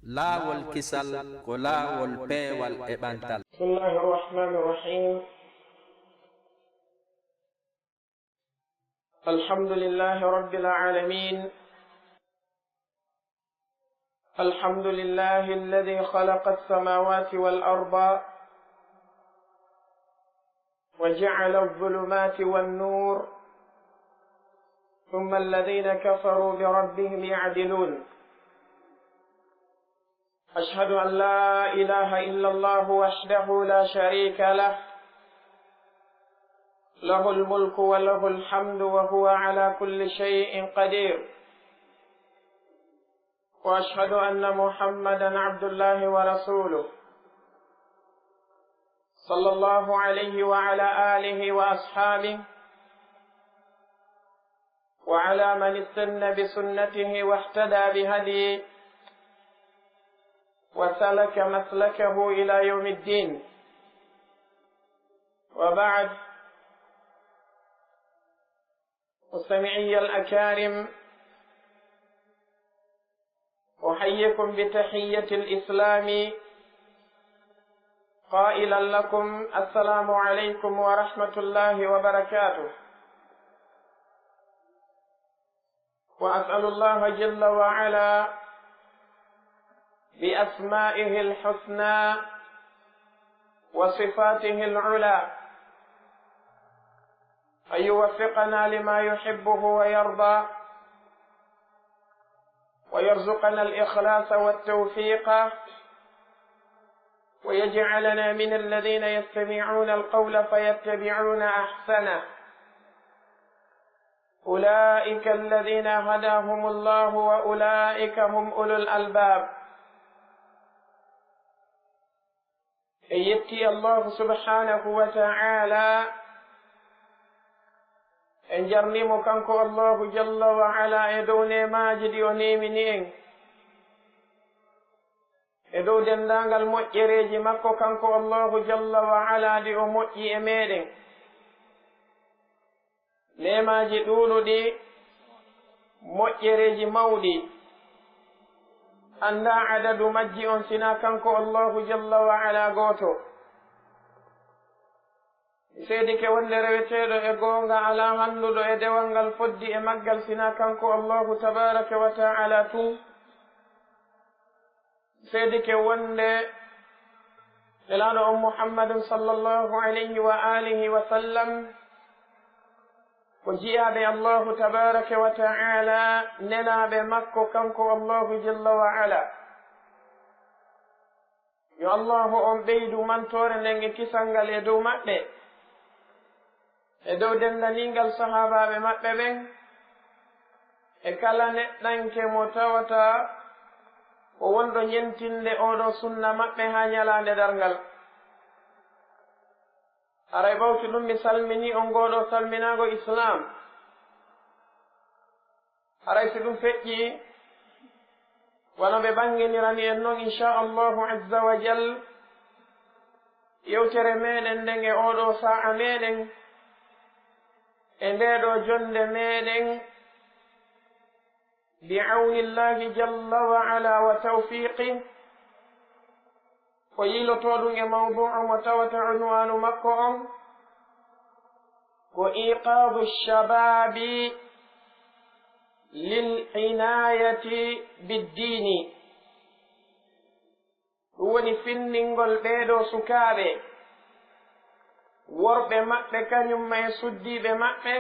laawol kisal ko laawol peewal e ɓantal. Bismillahir Rahmanir Rahim. Alhamdulillahi Rabbil Alamin. Alhamdulillahi alladhi khalaqa as-samawati wal arda wa ja'ala adh-dhulumati wan-nur thumma alladhina kafaru bi rabbihim ya'dilun. أشهد أن لا إله إلا الله وحده لا شريك له له الملك وله الحمد وهو على كل شيء قدير وأشهد أن محمدا عبد الله ورسوله صلى الله عليه وعلى آله وأصحابه وعلى من استنى بسنته واهتدى بهديه وسلك مسلكه إلى يوم الدين. وبعد، مستمعي الأكارم، أحييكم بتحية الإسلام قائلا لكم السلام عليكم ورحمة الله وبركاته. وأسأل الله جل وعلا بأسمائه الحسنى وصفاته العلى أن يوفقنا لما يحبه ويرضى ويرزقنا الإخلاص والتوفيق ويجعلنا من الذين يستمعون القول فيتبعون أحسنه. أولئك الذين هداهم الله وأولئك هم أولو الألباب. يبكي الله سبحانه وتعالى en jarnimo kanko Allahu jalla wa ala e dow nemaji ɗi o nemini en e dow dendagal moƴƴereji makko kanko Allahu jalla wa ala ɗi o moƴƴi e meɗen, nemaji ɗuunuɗi, moƴƴereji mawɗi, anda adadu majji on sina kanko Allahu jalla wa ala goto. Seedi ke wonde reweteɗo e goonga ala handuɗo e dewal ngal foddi e maggal sina kanko Allahu tabaraka wa ta'ala tun. Seedi ke wonde elaɗo on Muhammadun sallallahu alayhi wa alihi wa sallam ko jiyaɓe Allahu tabaraka wa ta'ala, nenaɓe makko kanko Allahu jalla wa ala. Yo Allahu on ɓeydu mantore nden e kisal ngal e dow maɓɓe, e dow dendaningal sahabaɓe maɓɓe ɓen, e kala neɗɗanke mo tawata ko wonɗo ñentinde oɗo sunna maɓɓe ha ñalande darngal. Aray ɓawti ɗum mi salmini on goɗo salminago islam. Aray si ɗum feƴƴi wano ɓe ɓanginirani en noon inchallahu azza wa jal yewtere meɗen nden e oɗo sa'a meɗen e ndeɗo jonde meɗen bi'awnillahi jalla wa ala wa tawfiqi ko yilotoɗum e mawdu'u mo tawata unwanu makko on ko iqadu shababi lil inayati biddini. ɗum woni finningol ɓeeɗo sukaaɓe, worɓe maɓɓe kañumma e suddiɓe maɓɓe,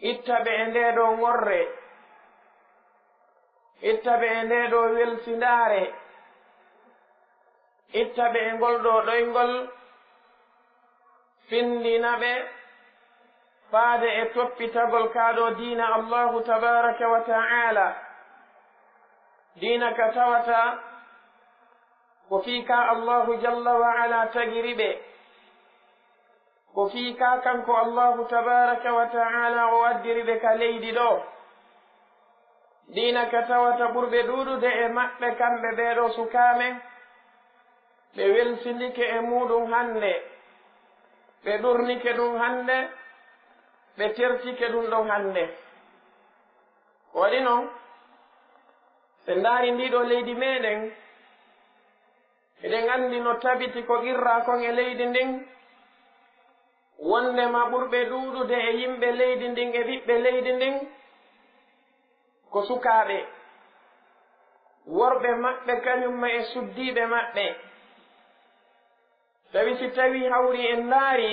ittaɓe e ndeɗo ngorre, ittaɓe e ndeɗo welsindaare, ittaɓe e ngol ɗo ɗoyngol, findinaɓe faade e toppitagol kaaɗo diina Allahu tabaraka wa ta'ala, diina ka tawata ko fiika Allahu jalla wa ala tagiri ɓe, ko fiika kanko Allahu tabaraka wa ta'ala o waddiri ɓe ka leydi ɗo, diina ka tawata ɓurɓe ɗuuɗude e maɓɓe kamɓe ɓeeɗo sukaaɓe, ɓe welsindike e muɗum hannde, ɓe ɗurnike ɗum hannde, ɓe tertike ɗum ɗon hannde. waɗi noon sen ndaari ndiɗo leydi meɗen eɗen anndi no tabiti ko qirra kon e leydi ndin wondema ɓurɓe ɗuuɗude e yimɓe leydi ndin e ɓiɓɓe leydi ndin ko sukaaɓe worɓe maɓɓe kañumma e suddiiɓe maɓɓe tawi si tawi hawri en ndaari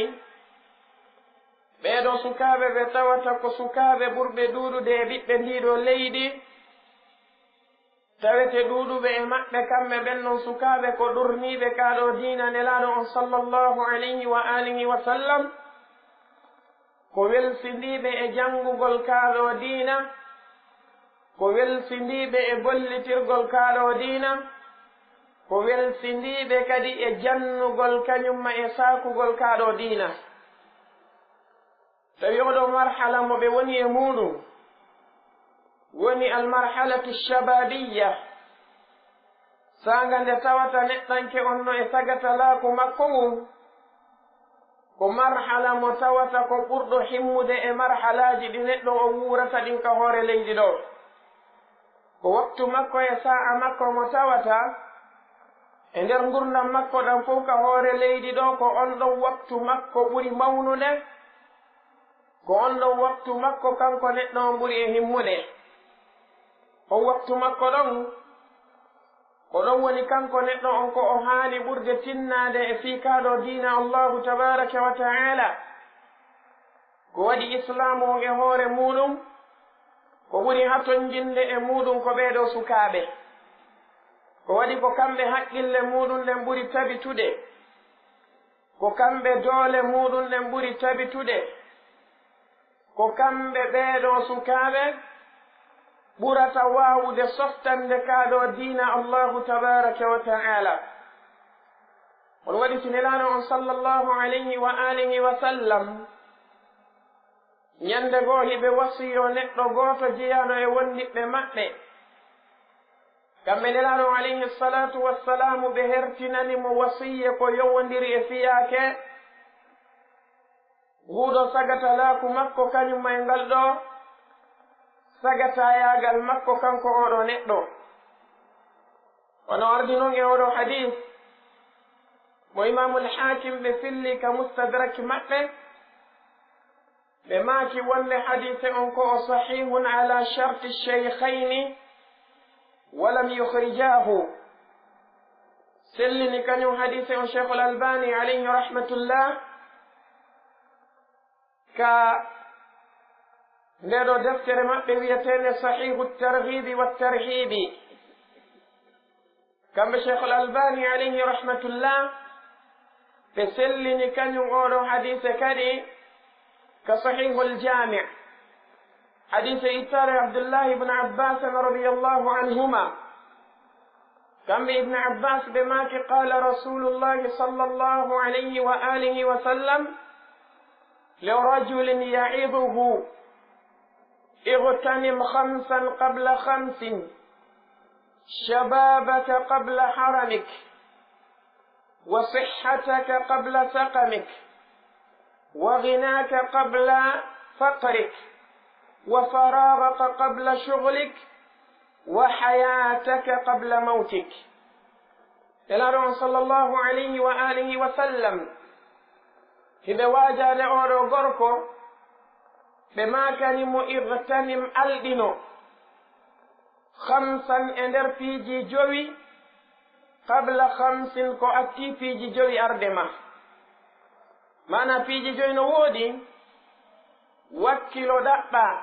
ɓeeɗo sukaaɓe ɓe tawata ko sukaaɓe ɓurɓe ɗuuɗude e ɓiɓɓe ndiiɗo leydi tawete ɗuuɗuɓe e maɓɓe kamɓe ɓen non sukaaɓe ko ɗurniiɓe kaaɗo diina nelaaɗo on sallallahu alayhi wa alihi wa sallam ko welsindiiɓe e janngugol kaaɗo diina ko welsindiiɓe e gollitirgol kaaɗo diina ko welsindiiɓe kadi e jannugol kañumma e saakugol kaaɗo diina tawi oɗo marhala mo ɓe woni e muɗum woni almarhalatu shababiya sanga nde tawata neɗɗanke on no e sagatalaku makko ngun ko marhala mo tawata ko ɓurɗo himmude e marhalaji ɗi neɗɗo o wurata ɗin ka hoore leydi ɗo ko waktu makko e sa'a makko mo tawata e nder gurdam makko ɗam fof ka hoore leydi ɗo ko on ɗon waktu makko ɓuri mawnude ko on ɗon waktu makko kanko neɗɗo on ɓuri e himmude on waktu makko ɗon ko ɗon woni kanko neɗɗo on ko o haani ɓurde tinnade e fiikaaɗo diina allahu tabaraka wa ta'ala ko waɗi islamu on e hoore muɗum ko ɓuri haton jinde e muɗum ko ɓeeɗo sukaaɓe ko waɗi ko kamɓe haqqille muɗum ɗen ɓuri tabitude ko kamɓe doole muɗum ɗen ɓuri tabitude ko kamɓe ɓeeɗo sukaaɓe ɓurata waawude softande kaaɗo diina allahu tabaraka wa ta'ala on waɗi sinelano on sallallahu alayhi wa alihi wa sallam ñande goo hiɓe wasiyo neɗɗo gooto jeyano e wondiɓɓe maɓɓe kamɓe nelano alayhi salatu wassalamu ɓe hertinanimo wasiye ko yowodiri e fiyaake nguuɗo sagatalaku makko kañumma e ngal ɗo sagatayagal makko kanko oɗo neɗɗo wono ardi noon e oɗo hadis mo imamul hakim ɓe filli ka mustadraki maɓɓe ɓe maaki wonde hadise on ko o sahihun ala sharti sheykhayni walam yukhrijahu sellini kañum hadise on cheikhul albani alayhi rahmatullah ka ndeɗo deftere maɓɓe wiyetende sahihu targhibi wattarhibi kamɓe cheikhul albani alayhi rahmatullah ɓe sellini kañum oɗo hadise kadi ka sahihul jami' hadise ittare abdullahi ibne abbas radiallahu anhuma kamɓe ibne abbas ɓe maaki qala rasulullahi sallallahu alayhi wa alihi wa sallam lirajulin ya'iduhu اغتنم خمسا قبل خمس شبابك قبل حرمك وصحتك قبل سقمك وغناك قبل فقرك وفراغك قبل شغلك وحياتك قبل موتك إلى صلى الله عليه وآله وسلم هذا واجه لأورو غركو بما كان مغتنم ألدنو خمسا اندر فيجي جوي قبل خمس كو أتي فيجي جوي أردما مانا فيجي جوي نوودي وكيلو دقا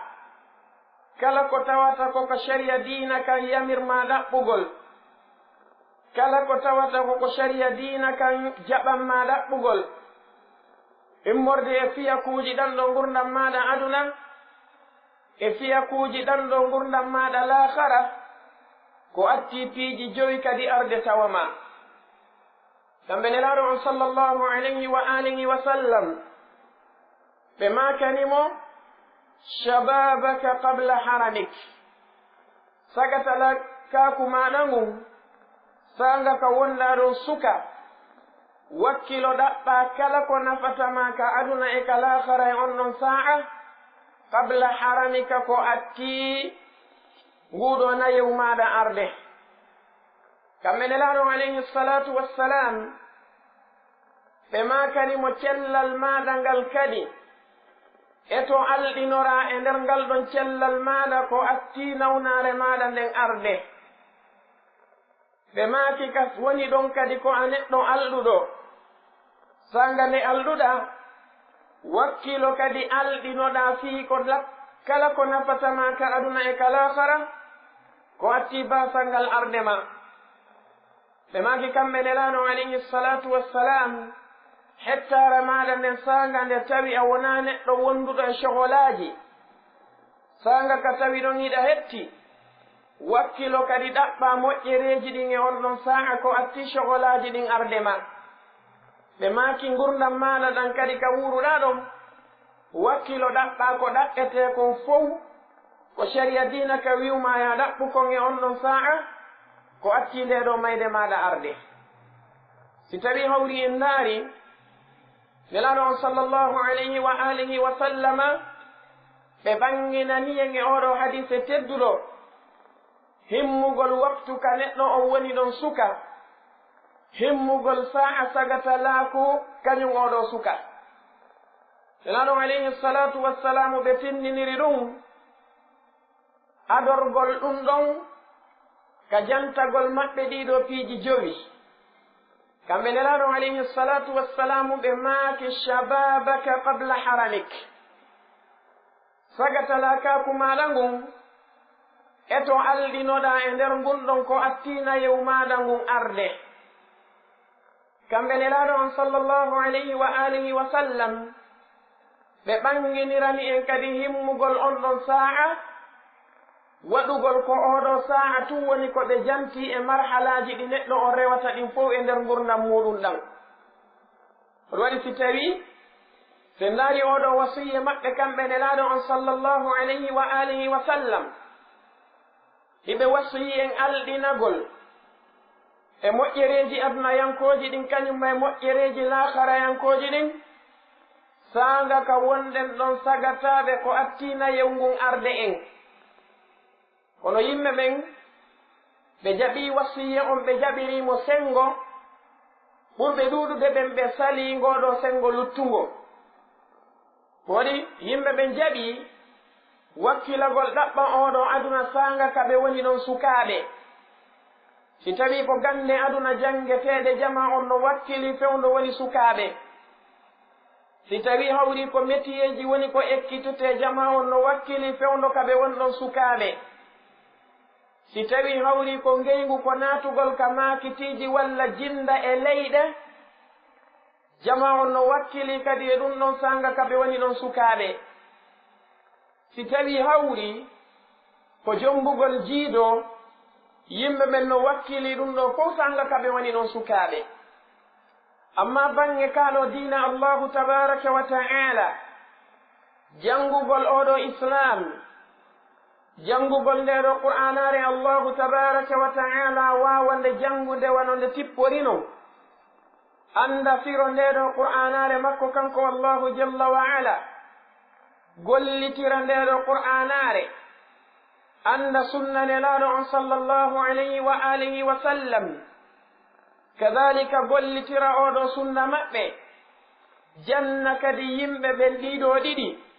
كلا كو تواتا كو كشريا دينا كان يمر ما دقبغل كلا كو تواتا كو كشريا دينا كان جبا ما دقبغل immorde e fiyakuuji ɗan ɗo gurdam maɗa aduna e fiyakuuji ɗan ɗo gurdam maɗa lahara ko atti piiji joyi kadi arde tawama kamɓe nelaɗo on sallallahu alayhi wa alihi wa sallam ɓe makanimo shababaka qabla haramik sagatala kaku maɗa ngun sanga ka wonɗa ɗon suka wakkilo ɗaɓɓa kala ko nafatama ka aduna e ka lahara e on ɗon sa'a qabla haramika ko atti nguuɗo nayewu maɗa arde kamɓe nelaɗo alayhi salatu wassalam ɓe makanimo cellal maɗa ngal kadi eto alɗinora e nder ngal ɗon cellal maɗa ko atti nawnare maɗa nden arde ɓe maaki kas woni ɗon kadi ko a neɗɗo alɗuɗo sanga nde alɗuɗa wakkilo kadi alɗinoɗa fii ko kala ko nafatama ka aduna e kalahara ko atti basangal arde ma ɓe maaki kamɓe nelaɗo alayhi salatu wassalam hettare maɗa nden sanga nde tawi a wona neɗɗo wonduɗo e soholaji sanga ka tawi ɗon hiɗa hetti wakkilo kadi ɗaɓɓa moƴƴereji ɗin e on ɗon sa'a ko atti soholaji ɗin arde ma ɓe maaki gurdam maɗa ɗan kadi ka wuruɗa ɗon wakkilo ɗaɓɓa ko ɗaɓɓete kon fof ko sharia dina ka wiwma ya ɗaɓɓu kon e on ɗon sa'a ko atti nde ɗo mayde maɗa arde si tawi hawri en ndaari nelaɗo on sallllahu alayhi wa alihi wa sallama ɓe ɓanginaniyen e oɗo hadise tedduɗo himmugol waktu ka neɗɗo on woni ɗon suka himmugol sa'a sagata laaku kañum oɗo suka nelaɗo alayhi salatu wassalamu ɓe tinniniri ɗum adorgol ɗum ɗon ka jantagol maɓɓe ɗiɗo piiji jowi kamɓe nelaɗo alayhi salatu wassalamu ɓe maaki shababaka qabla haramik sagata lakaku maɗa ngun eto alɗinoɗa e nder ngun ɗon ko attina yew maɗa ngun arde kamɓe nelaɗo on sallllahu alayhi wa alihi wa sallam ɓe ɓanginirani en kadi himmugol on ɗon sa'a waɗugol ko oɗo sa'a tun woni ko ɓe janti e marhalaji ɗi neɗɗo o rewata ɗin fof e nder gurdam muɗum ɗam oɗo waɗi si tawi se ndaari oɗo wasiye maɓɓe kamɓe nelaɗo on sallllahu alayhi wa alihi wa sallam hiɓe wasiyi en alɗinagol e moƴƴereji adunayankoji ɗin kañum e moƴƴereji laharayankoji ɗin sanga ka wonɗen ɗon sagataɓe ko attina yewngun arde en kono yimɓe ɓen ɓe jaɓi wasiye on ɓe jaɓirimo sengo ɓurɓe ɗuɗude ɓen ɓe sali ngoɗo sengo luttungo waɗi yimɓe ɓen jaɓi wakkilagol ɗaɓɓa oɗo aduna sanga ka ɓe woni ɗon sukaɓe si tawi ko gande aduna jangeteɗe jama on no wakkili fewndo woni sukaɓe si tawi hawri ko métiyeji woni ko ekkitute jama on no wakkili fewndo ka ɓe woni ɗon sukaɓe si tawi hawri ko ngeygu ko naatugol ka maakitiji walla jinda e leyɗe jama on no wakkili kadi e ɗum ɗon sanga ka ɓe woni ɗon sukaɓe si tawi hawri ko jombugol jiido yimɓe ɓen no wakkili ɗum ɗo fof sanga ka ɓe woni ɗon sukaɓe amma bange kaɗo diina allahu tabaraka wa ta'ala jangugol oɗo islam jangugol ndeɗo qur'anare allahu tabaraka wa ta'ala wawande jangude wanonde tipporino anda firo ndeɗo qur'anare makko kanko allahu jalla wa ala gollitira ndeɗo qur'anare anda sunna nelaɗo on sallllahu alayhi wa alihi wa sallam kadhalika gollitira oɗo sunna maɓɓe janna kadi yimɓe ɓen ɗiɗo ɗiɗi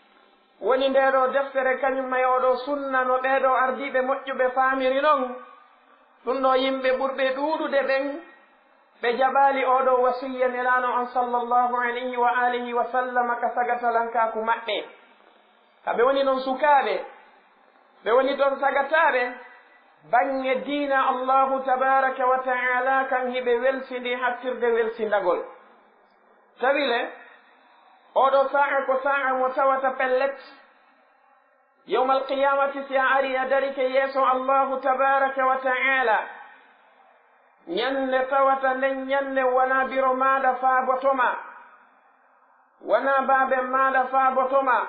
woni ndeɗo deftere kañum may oɗo sunna no ɓeɗo ardiɓe moƴƴuɓe famiri noon ɗum ɗo yimɓe ɓurɓe ɗuɗude ɓen ɓe jaɓali oɗo wasiya nelaɗo on sallllahu alayhi wa alihi wa sallam ka sagatalankaku maɓɓe kaɓe woni ɗon sukaɓe ɓe woni ɗon sagataɓe bange diina allahu tabaraka wa ta'ala kan hiɓe welsidi hattirde welsindagol tawile oɗo sa'a ko sa'a mo tawata pellet yawma alqiyamati si a ari a darike yeeso allahu tabaraka wa ta'ala ñande tawata nden ñande wona biro maɗa faabotoma wona baaben maɗa faabotoma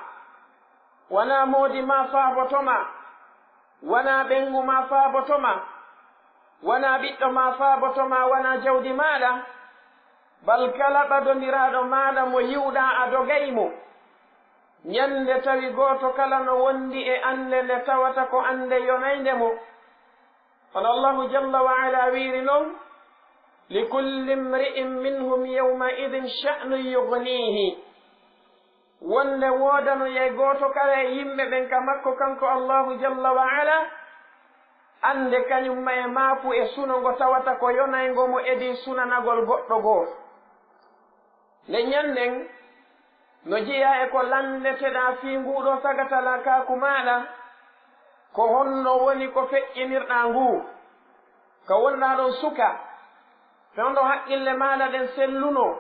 wona moodi ma faabotoma wona ɓengu ma faabotoma wona ɓiɗɗo ma faabotoma wona jawdi maɗa bal kala ɓadodiraɗo maɗa mo yiwɗa a dogaymo ñande tawi gooto kala no wondi e ande nde tawata ko ande yonayde mo kono allahu jalla wa ala wiiri noon likulli imri'in minhum yawma idin sha'nun yugnihi wonde woodano yey gooto kala e yimɓe ɓen ka makko kanko allahu jalla wa ala ande kañumma e maapu e suno ngo tawata ko yonaygo mo edi sunanagol goɗɗo gooto nde ñanden no jeeya e ko landeteɗa fii nguuɗo sagatala kaaku maɗa ko honno woni ko feƴƴinirɗa ngu ko wonɗa ɗon suka fewndo haqqille maɗa ɗen selluno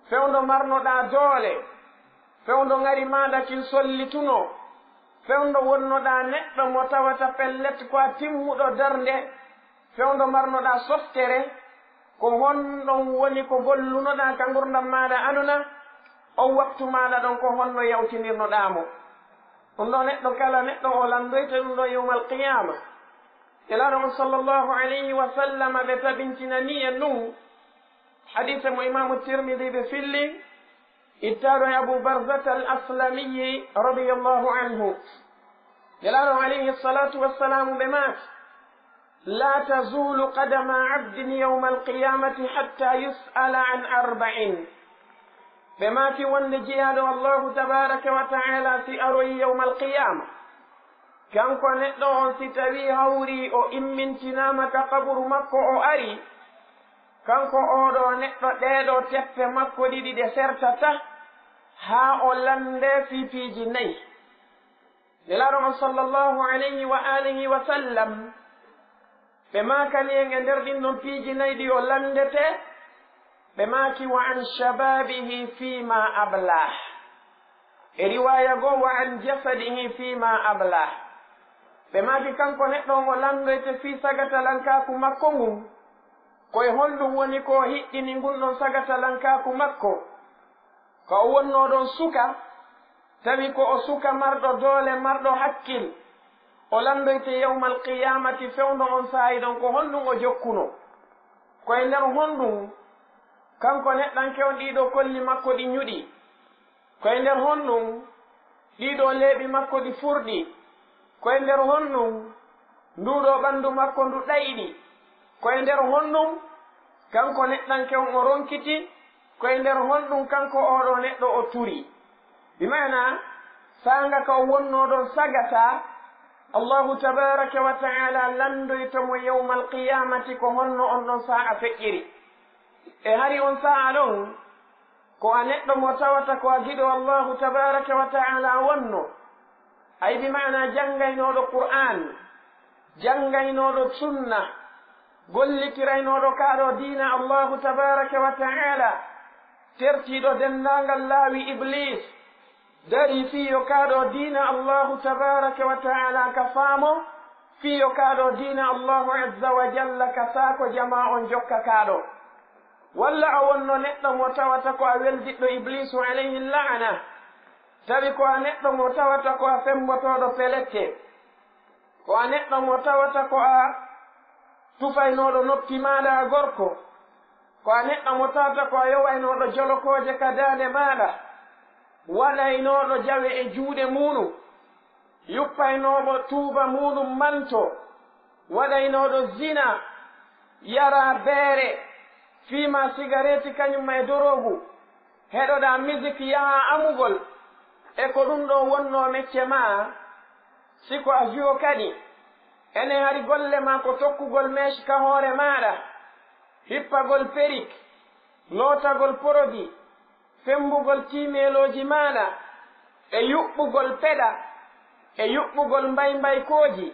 fewndo marnoɗa doole fewndo ngari maɗa kin sollituno fewndo wonnoɗa neɗɗo mo tawata pellet ko a timmuɗo darnde fewndo marnoɗa softere ko honɗon woni ko gollunoɗa ka gurdam maɗa aduna on waktu maɗa ɗon ko honno yawtinirnoɗamo ɗum ɗo neɗɗo kala neɗɗo o landoyta ɗum ɗo yawmal qiyama elaɗo on sallllahu alayhi wa sallam ɓe tabintinani en ɗum hadise mo imamu tirmidi ɓe filli ittaɗo e abou barzata al aslamiyi radiallahu anhu elaɗo alayhi salatu wassalamu ɓe maati la tazulu qadama abdin yawma alqiyamati hatta yus'ala an arba'in ɓe maati wonde jeyaɗo allahu tabaraka wa taala si aroyi yawma alqiyama kanko neɗɗo on si tawi hawri o immintinama ka kaburu makko o ari kanko oɗo neɗɗo ɗeɗo teppe makko ɗiɗi ɗe sertata haa o lande fiipiiji nayi nelaɗo on sallllahu alayhi wa alihi wa sallam ɓe maakani en e nder ɗin ɗon piiji nayi ɗi o landete ɓe maaki wa an shababihi fima ablah e riwaya goo wa an jasadihi fima ablah ɓe maaki kanko neɗɗo o landoyte fii sagatalankaku makko ngun koye honɗum woni ko hiɗɗini ngun ɗon sagatalankaku makko ko o wonnoɗon suka tawi ko o suka marɗo doole marɗo hakkil o landoyte yawma alqiyamati fewndo on saayi ɗon ko honɗum o jokkuno koye nder honɗum kanko neɗɗanke on ɗiɗo kolli makko ɗi ñuɗi koye nder honɗum ɗiɗo leeɓi makko ɗi furɗi koye nder honɗum nduɗo ɓanndu makko ndu ɗayɗi koye nder honɗum kanko neɗɗanke on o ronkiti koye nder honɗum kanko oɗo neɗɗo o turi bimana sanga ka o wonnoɗon sagata allahu tabaraka wa taala landoytomo yawma alqiyamati ko honno on ɗon sa'a feƴƴiri e hari on sa'a ɗon ko a neɗɗo mo tawata ko a giɗo allahu tabaraka wa taala wonno ay bimana janngaynoɗo qur'an janngaynoɗo sunna gollitiraynoɗo kaɗo diina allahu tabaraka wa taala tertiɗo dendagal laawi iblis dari fiyo kaɗo diina allahu tabaraka wa taala ka faamo fiyo kaɗo diina allahu azza wa jalla ka saako jama on jokka kaɗo walla a wonno neɗɗo mo tawata ko a weldiɗɗo iblisu alayhi la'ana tawi ko a neɗɗo mo tawata ko a fembotoɗo pelette ko a neɗɗo mo tawata ko a tufaynoɗo noppi maɗa gorko ko a neɗɗo mo tawata ko a yowaynoɗo jolokoje ka dande maɗa waɗaynoɗo jawe e juuɗe muɗum yuppaynoɓo tuuba muɗum manto waɗaynoɗo zina yara beere fiima cigarette kañumma e dorogu heɗoɗa musique yaha amugol e ko ɗum ɗo wonno mecce ma siko a juwo kadi ene hari golle ma ko tokkugol mèche ka hoore maɗa hippagol périk lootagol produit fembugol timeloji maɗa e yuɓɓugol peɗa e yuɓɓugol mbaykoji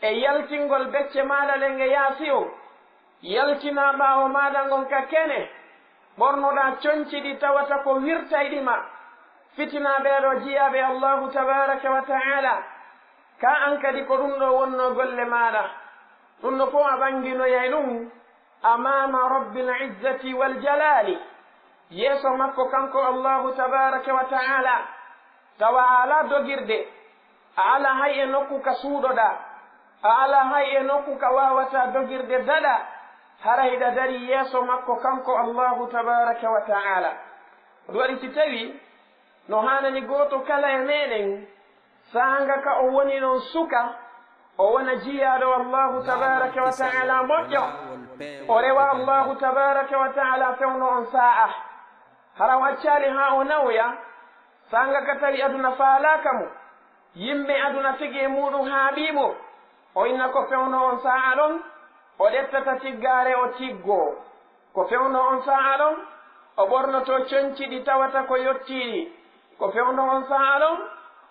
e yaltingol becce maɗa ɗen e yaasi o yaltina ɓaawo maɗa ngon ka kene ɓornoɗa coñci ɗi tawata ko wirtayɗima fitina ɓeeɗo jiyaɓe allahu tabaraka wa taala ka an kadi ko ɗum ɗo wonno golle maɗa ɗum ɗo fof a ɓanginoyay ɗum amama rabbil izzati wal jalali yeeso makko kanko allahu tabaraka wa taala tawa a ala dogirde a ala hay e nokku ka suuɗoɗa a ala hay e nokku ka wawata dogirde daɗa harayɗa dari yeeso makko kanko allahu tabaraka wa taala ɗum waɗi si tawi no hanani goto kala e meɗen sanga ka o woni non suka o wona jiyaɗo allahu tabaraka wa taala moƴƴo o rewa allahu tabaraka wa taala fewno on sa'a hara waccali ha o nawya sanga ka tawi aduna faalaka mo yimɓe aduna tigi e muɗum haaɓimo o inna ko fewno on sa'a ɗon o ɗettata tiggare o tiggo ko fewno on sa'a ɗon o ɓornoto coñci ɗi tawata ko yottiɗi ko fewno on sa'a ɗon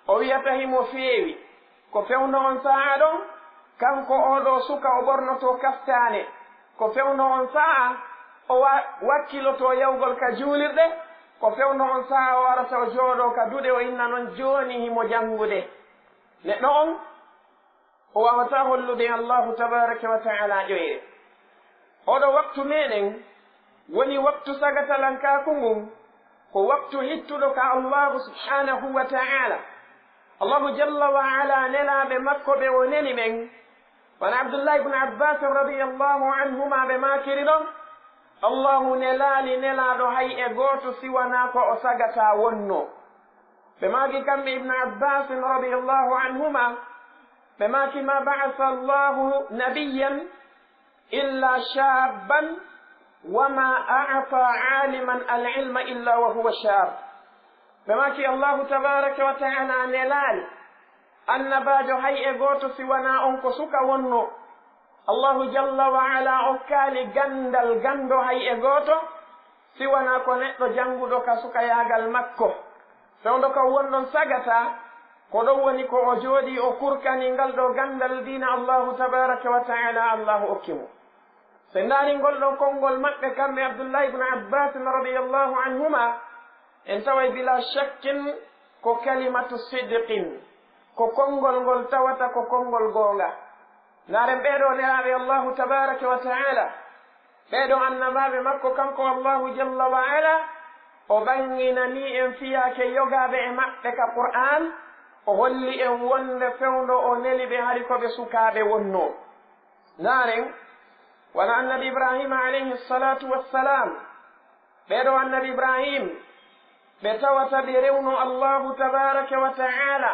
o wiyata himo feewi ko fewno on sa'a ɗon kanko oɗo suka o ɓornoto kaftane ko fewno on sa'a o wakkiloto yawgol ka juulirɗe ko fewno on sa'a o warata o jooɗo ka duɗe o inna noon joni himo jangude neɗɗo on o wawata hollude allahu tabaraka wa taala ƴoyre oɗo waktu meɗen woni waktu sagatalankaku ngun ko waktu hittuɗo ka allahu subhanahu wa taala allahu jalla wa ala nelaɓe makko ɓe o neli ɓen wona abdullah ibne abbas radiallahu anhuma ɓe makiri ɗon allahu nelali nelaɗo hay e goto siwana ko o sagata wonno ɓe maki kamɓe ibne abbas radiallahu anhuma ɓe maki ma ba'atha allahu nabiyan illa shaban wama a'ta aliman alilma illa wa huwa shab ɓe maki allahu tabaraka wa taala nelali annabajo hay e goto siwana on ko suka wonno allahu jalla wa ala o kaali gandal gando hay e goto siwana ko neɗɗo janguɗo ka suka yagal makko fewndo ko wonɗon sagata ko ɗon woni ko o jooɗi o kurkani ngal ɗo gandal dina allahu tabaraka wa taala allahu okkimo so ndaari ngol ɗo konngol maɓɓe kamɓe abdullah ibne abbas radiallahu anhuma en taway bila shakkin ko kalimatu sidqin ko konngol ngol tawata ko konngol goonga naaren ɓeeɗo neraɓe allahu tabaraka wa taala ɓeeɗo annabaɓe makko kanko allahu jalla wa ala o ɓanginani en fiyake yogaɓe e maɓɓe ka qur'an o holli en wonde fewndo o neli ɓe hari koɓe sukaɓe wonno naaren wona annabi ibrahima alayhi salatu wassalam ɓeeɗo annabi ibrahim ɓe tawata ɓe rewno allahu tabaraka wa taala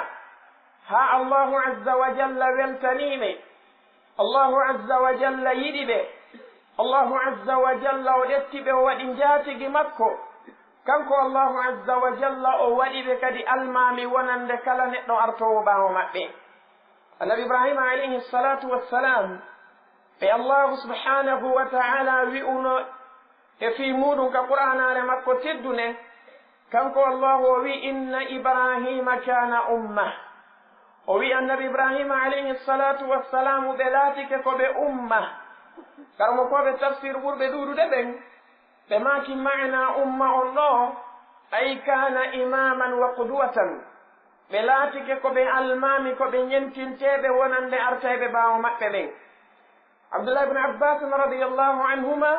ha allahu azza wa jalla weltanime allahu azza wa jalla yiɗi ɓe allahu azza wa jalla o ɗetti ɓe o waɗi jaatigi makko kanko allahu azza wa jalla o waɗi ɓe kadi almami wonande kala neɗɗo artowo ɓaawo maɓɓe annabi ibrahima alayhi salatu wassalam ɓe allahu subhanahu wa taala wi'uno e fii muɗum ka qur'anare makko teddune kanko allahu o wi inna ibrahima kana umma o wi annabi ibrahima alayhi salatu wassalamu ɓe laatike ko ɓe umma karmo koɓe tafsir ɓurɓe ɗuɗude ɓen ɓe maki mana umma on ɗo ay kana imaman wa qudwatan ɓe laatike ko ɓe almami ko ɓe ñentinteɓe wonande arteɓe ɓaawo maɓɓe ɓen abdullah ibne abbas radiallahu anhuma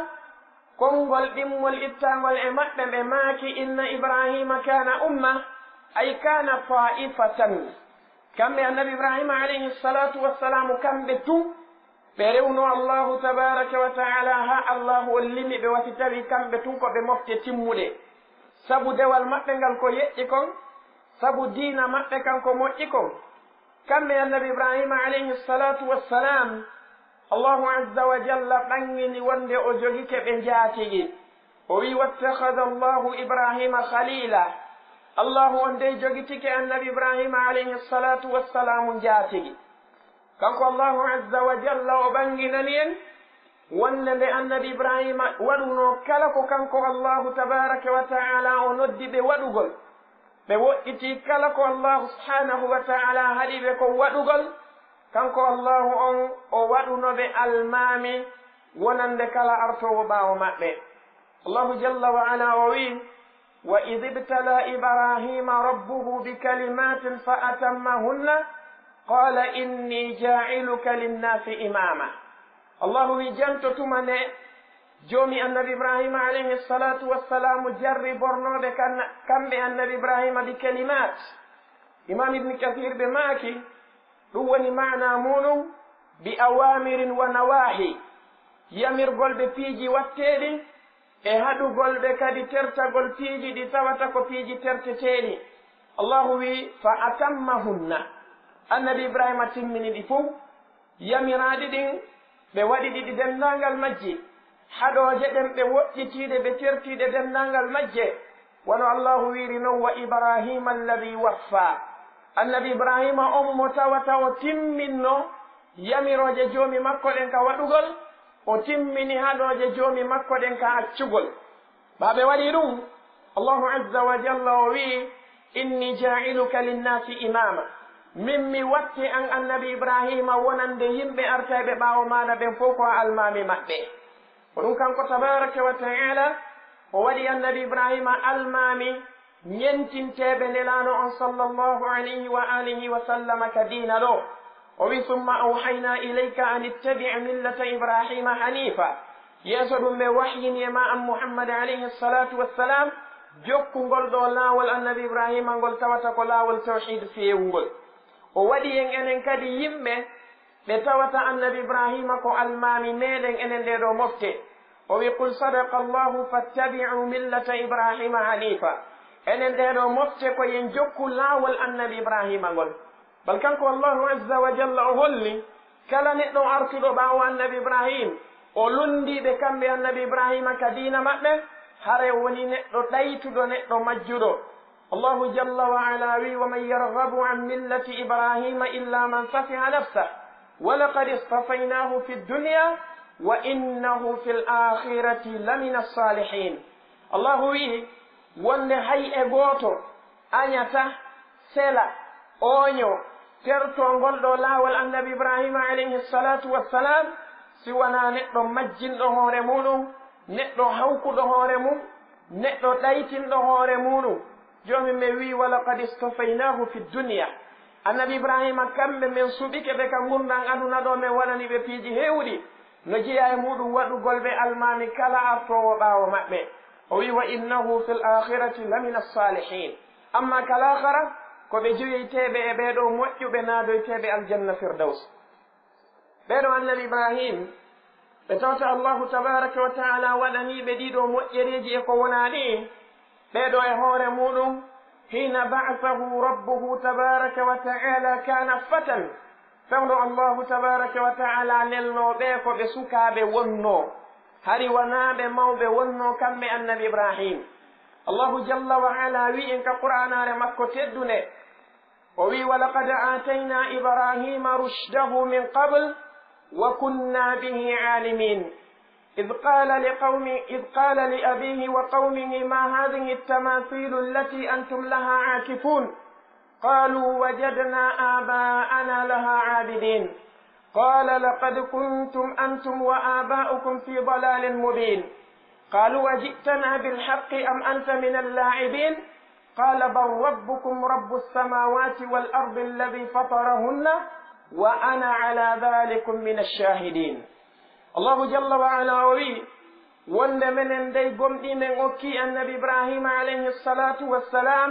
konngol ɗimmol ittangol e maɓɓe ɓe maaki inna ibrahima kana umma ay kana ta'ifatan kamɓe annabi ibrahima alayhi salatu wassalamu kamɓe tu ɓe rewno allahu tabaraka wa taala ha allahu hollimi ɓe wati tawi kamɓe tun ko ɓe mofte timmuɗe sabu dewal maɓɓe ngal ko yeƴƴi kon sabu diina maɓɓe kanko moƴƴi kon kamɓe annabi ibrahima alayhi salatu wassalam allahu azza wa jalla ɓangini wonde o jogike ɓe jaatigi o wi wattahada allahu ibrahima khalila allahu on de jogitike annabi ibrahima alayhi salatu wassalamu jaatigi kanko allahu azza wa jalla o ɓanginani en wonde nde annabi ibrahima waɗuno kala ko kanko allahu tabaraka wa taala o noddi ɓe waɗugol ɓe woɗɗiti kala ko allahu subhanahu wa taala haɗi ɓe ko waɗugol kanko allahu on o waɗuno ɓe almami wonande kala artowo ɓaawo maɓɓe allahu jalla wa ala o wi wa id ibtala ibrahima rabbuhu bikalimatin fa atammahunna qala inni jailuka linnasi imama allahu wi janto tumane joomi annabi ibrahima alayhi salatu wassalamu jarri bornoɓe kamɓe annabi ibrahima bi kalimat imam ibni kathir ɓe maaki ɗum woni mana muɗum bi awamirin wa nawahi yamirgol ɓe piiji watteɗi e haɗugol ɓe kadi tertagol piiji ɗi tawata ko piiji terteteɗi allahu wi fa atammahunna annabi ibrahima timmini ɗi fof yamiraɗi ɗin ɓe waɗi ɗiɗi denndangal majje haɗoje ɗen ɓe woƴƴitiɗe ɓe tertiɗe denndangal majje wono allahu wiri noon wa ibrahima alladi waffa annabi ibrahima on mo tawata o timminno yamiroje joomi makko ɗen ka waɗugol o timmini haɗoje joomi makko ɗen ka accugol ɓaɓe waɗi ɗum allahu azza wa jalla o wi inni jailuka linnasi imama min mi watti an annabi ibrahima wonande yimɓe artayɓe ɓaawo maɗa ɓen fof ko almami maɓɓe ko ɗum kanko tabaraka wa taala o waɗi annabi ibrahima almami ñentinteɓe nelano on sallllahu alayhi wa alihi wa sallama ka diina ɗo o wi summa awhayna ilayka an ittabi' millata ibrahima hanifa yeeso ɗum ɓe wahyini e ma an muhammad alayhi salatu wassalam jokkugol ɗo laawol annabi ibrahima ngol tawata ko laawol tawhid fewngol o waɗi en enen kadi yimɓe ɓe tawata annabi ibrahima ko almami meɗen enen nde ɗo mofte o wi qul sadaqa allahu fattabi'u millata ibrahima hanifa enen nde ɗo mofte ko yen jokku laawol annabi ibrahima ngol bal kanko allahu azza wa jalla o holli kala neɗɗo artuɗo ɓaawo annabi ibrahim o lundiɓe kamɓe annabi ibrahima ka diina maɓɓe hare woni neɗɗo ɗaytuɗo neɗɗo majjuɗo allahu jalla wa ala wi wa man yarghabu an millati ibrahima illa man safiha nafsah wa laqad istafaynahu fi dunya wa innahu fi l akhirati lamina alsalihin allahu wi wonde hay e gooto añata sela oño tertongol ɗo laawol annabi ibrahima alayhi salatu wassalam si wona neɗɗo majjinɗo hoore muɗum neɗɗo hawkuɗo hoore mum neɗɗo ɗaytinɗo hoore muɗum joomi mi wi walaqad istafaynahu fi dunya annabi ibrahima kamɓe men suɓike ɓe ka gurdan aduna ɗo min waɗani ɓe piiji heewɗi no jeeya e muɗum waɗugol ɓe almami kala artowo ɓaawo maɓɓe o wi wa innahu fi l akhirati lamina alsalihin amma kalahara ko ɓe joyeyteɓe e ɓeɗo moƴƴuɓe naadoyteɓe aljanna firdaus ɓeɗo annabi ibrahim ɓe tawta allahu tabaraka wa taala waɗaniɓe ɗiɗo moƴƴereji e ko wona ɗi ɓeɗo e hoore muɗum hina ba'athahu rabbuhu tabaraka wa taala kana fatan fewno allahu tabaraka wa taala nelnoɓe ko ɓe sukaɓe wonno hari wonaɓe mawɓe wonno kamɓe annabi ibrahim allahu jalla wa ala wi en ka qur'anare makko teddune o wi walaqad atayna ibrahima rushdahu min qabl wa kunna bihi alimin إذ قال لأبيه وقومه ما هذه التماثيل التي أنتم لها عاكفون قالوا وجدنا آباءنا لها عابدين قال لقد كنتم أنتم وآباؤكم في ضلال مبين قالوا وجئتنا بالحق أم أنت من اللاعبين قال بل ربكم رب السماوات والأرض الذي فطرهن وأنا على ذلك من الشاهدين الله جل وعلا وي وند من دي غمدي من اوكي النبي ابراهيم عليه الصلاه والسلام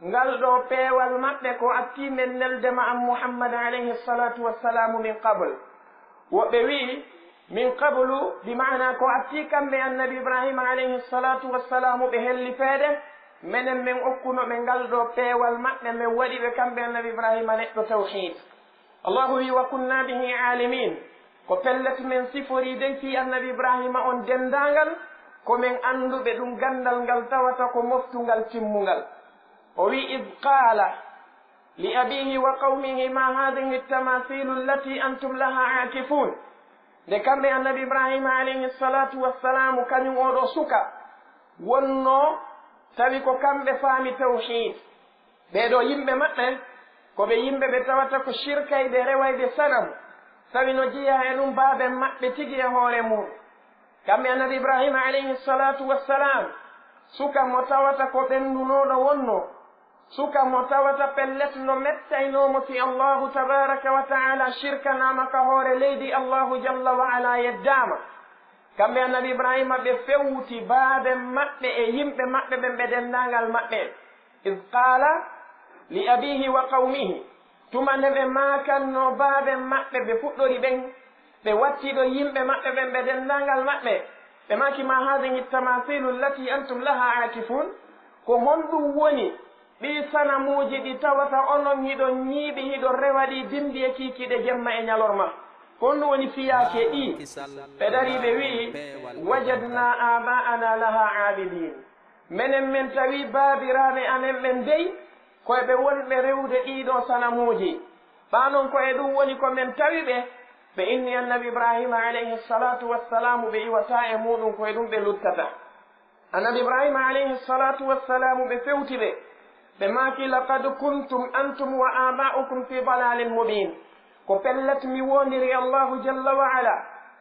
ngal ɗo peewal maɓɓe ko atti men nelde ma am muhammad alayhi salatu wassalam min qabl woɓɓe wi min qablu bi mana ko atti kamɓe annabi ibrahima alayhi salatu wassalamu ɓe helli feede menen min okkuno ɓe ngal ɗo peewal maɓɓe min waɗi ɓe kamɓe annabi ibrahima neɗɗo tawhid allahu wi wa kunna bihi alimin ko pellet men sifori dey fi annabi ibrahima on dendangal komin anduɓe ɗum gandal ngal tawata ko moftungal timmungal o wi id qala li abihi wa qawmihi ma hadihi ltamasilu allati antum laha akifun nde kamɓe annabi ibrahima alayhi salatu wassalamu kañum oɗo suka wonno tawi ko kamɓe faami tawhid ɓeɗo yimɓe maɓɓe koɓe yimɓe ɓe tawata ko shirkayɓe rewayɓe sanam tawi no jeeya e ɗum baaben maɓɓe tigi e hoore mum kamɓe annabi ibrahima alayhi salatu wassalam suka mo tawata ko ɓendunoɗo wonno suka mo tawata pellet no mettaynomo fi allahu tabaraka wa taala shirkanama ka hoore leydi allahu jalla wa ala yeddama kamɓe annabi ibrahima ɓe fewti baaben maɓɓe e yimɓe maɓɓe ɓen ɓe dendagal maɓɓe id qala li abihi wa qawmihi tuma nde ɓe makanno baaben maɓɓe ɓe fuɗɗori ɓen ɓe wattiɗo yimɓe maɓɓe ɓen ɓe dendagal maɓɓe ɓe maki ma hadihi tamasilu allati antum laha akifun ko honɗum woni ɗi sanamuji ɗi tawata onon hiɗo ñiiɓi hiɗo rewa ɗi bimbi e kiikiɗe jemma e ñalorma kon ɗum woni fiyaake ɗi ɓe ɗari ɓe wi'i wajadna aba'ana laha abidin menen men tawi baabiraɓe amen ɓen dey koye ɓe wonɓe rewde ɗiɗo sanamuji ɓanon koye ɗum woni ko men tawi ɓe inni annabi ibrahima alayhi salatu wassalamu ɓe iwata e muɗum koye ɗum ɓe luttata annabi ibrahima alayhi salatu wassalamu ɓe fewti ɓe maaki laqad kuntum antum wa aba'ukum fi dalalin mubin ko pellet mi wondiri allahu jalla wa ala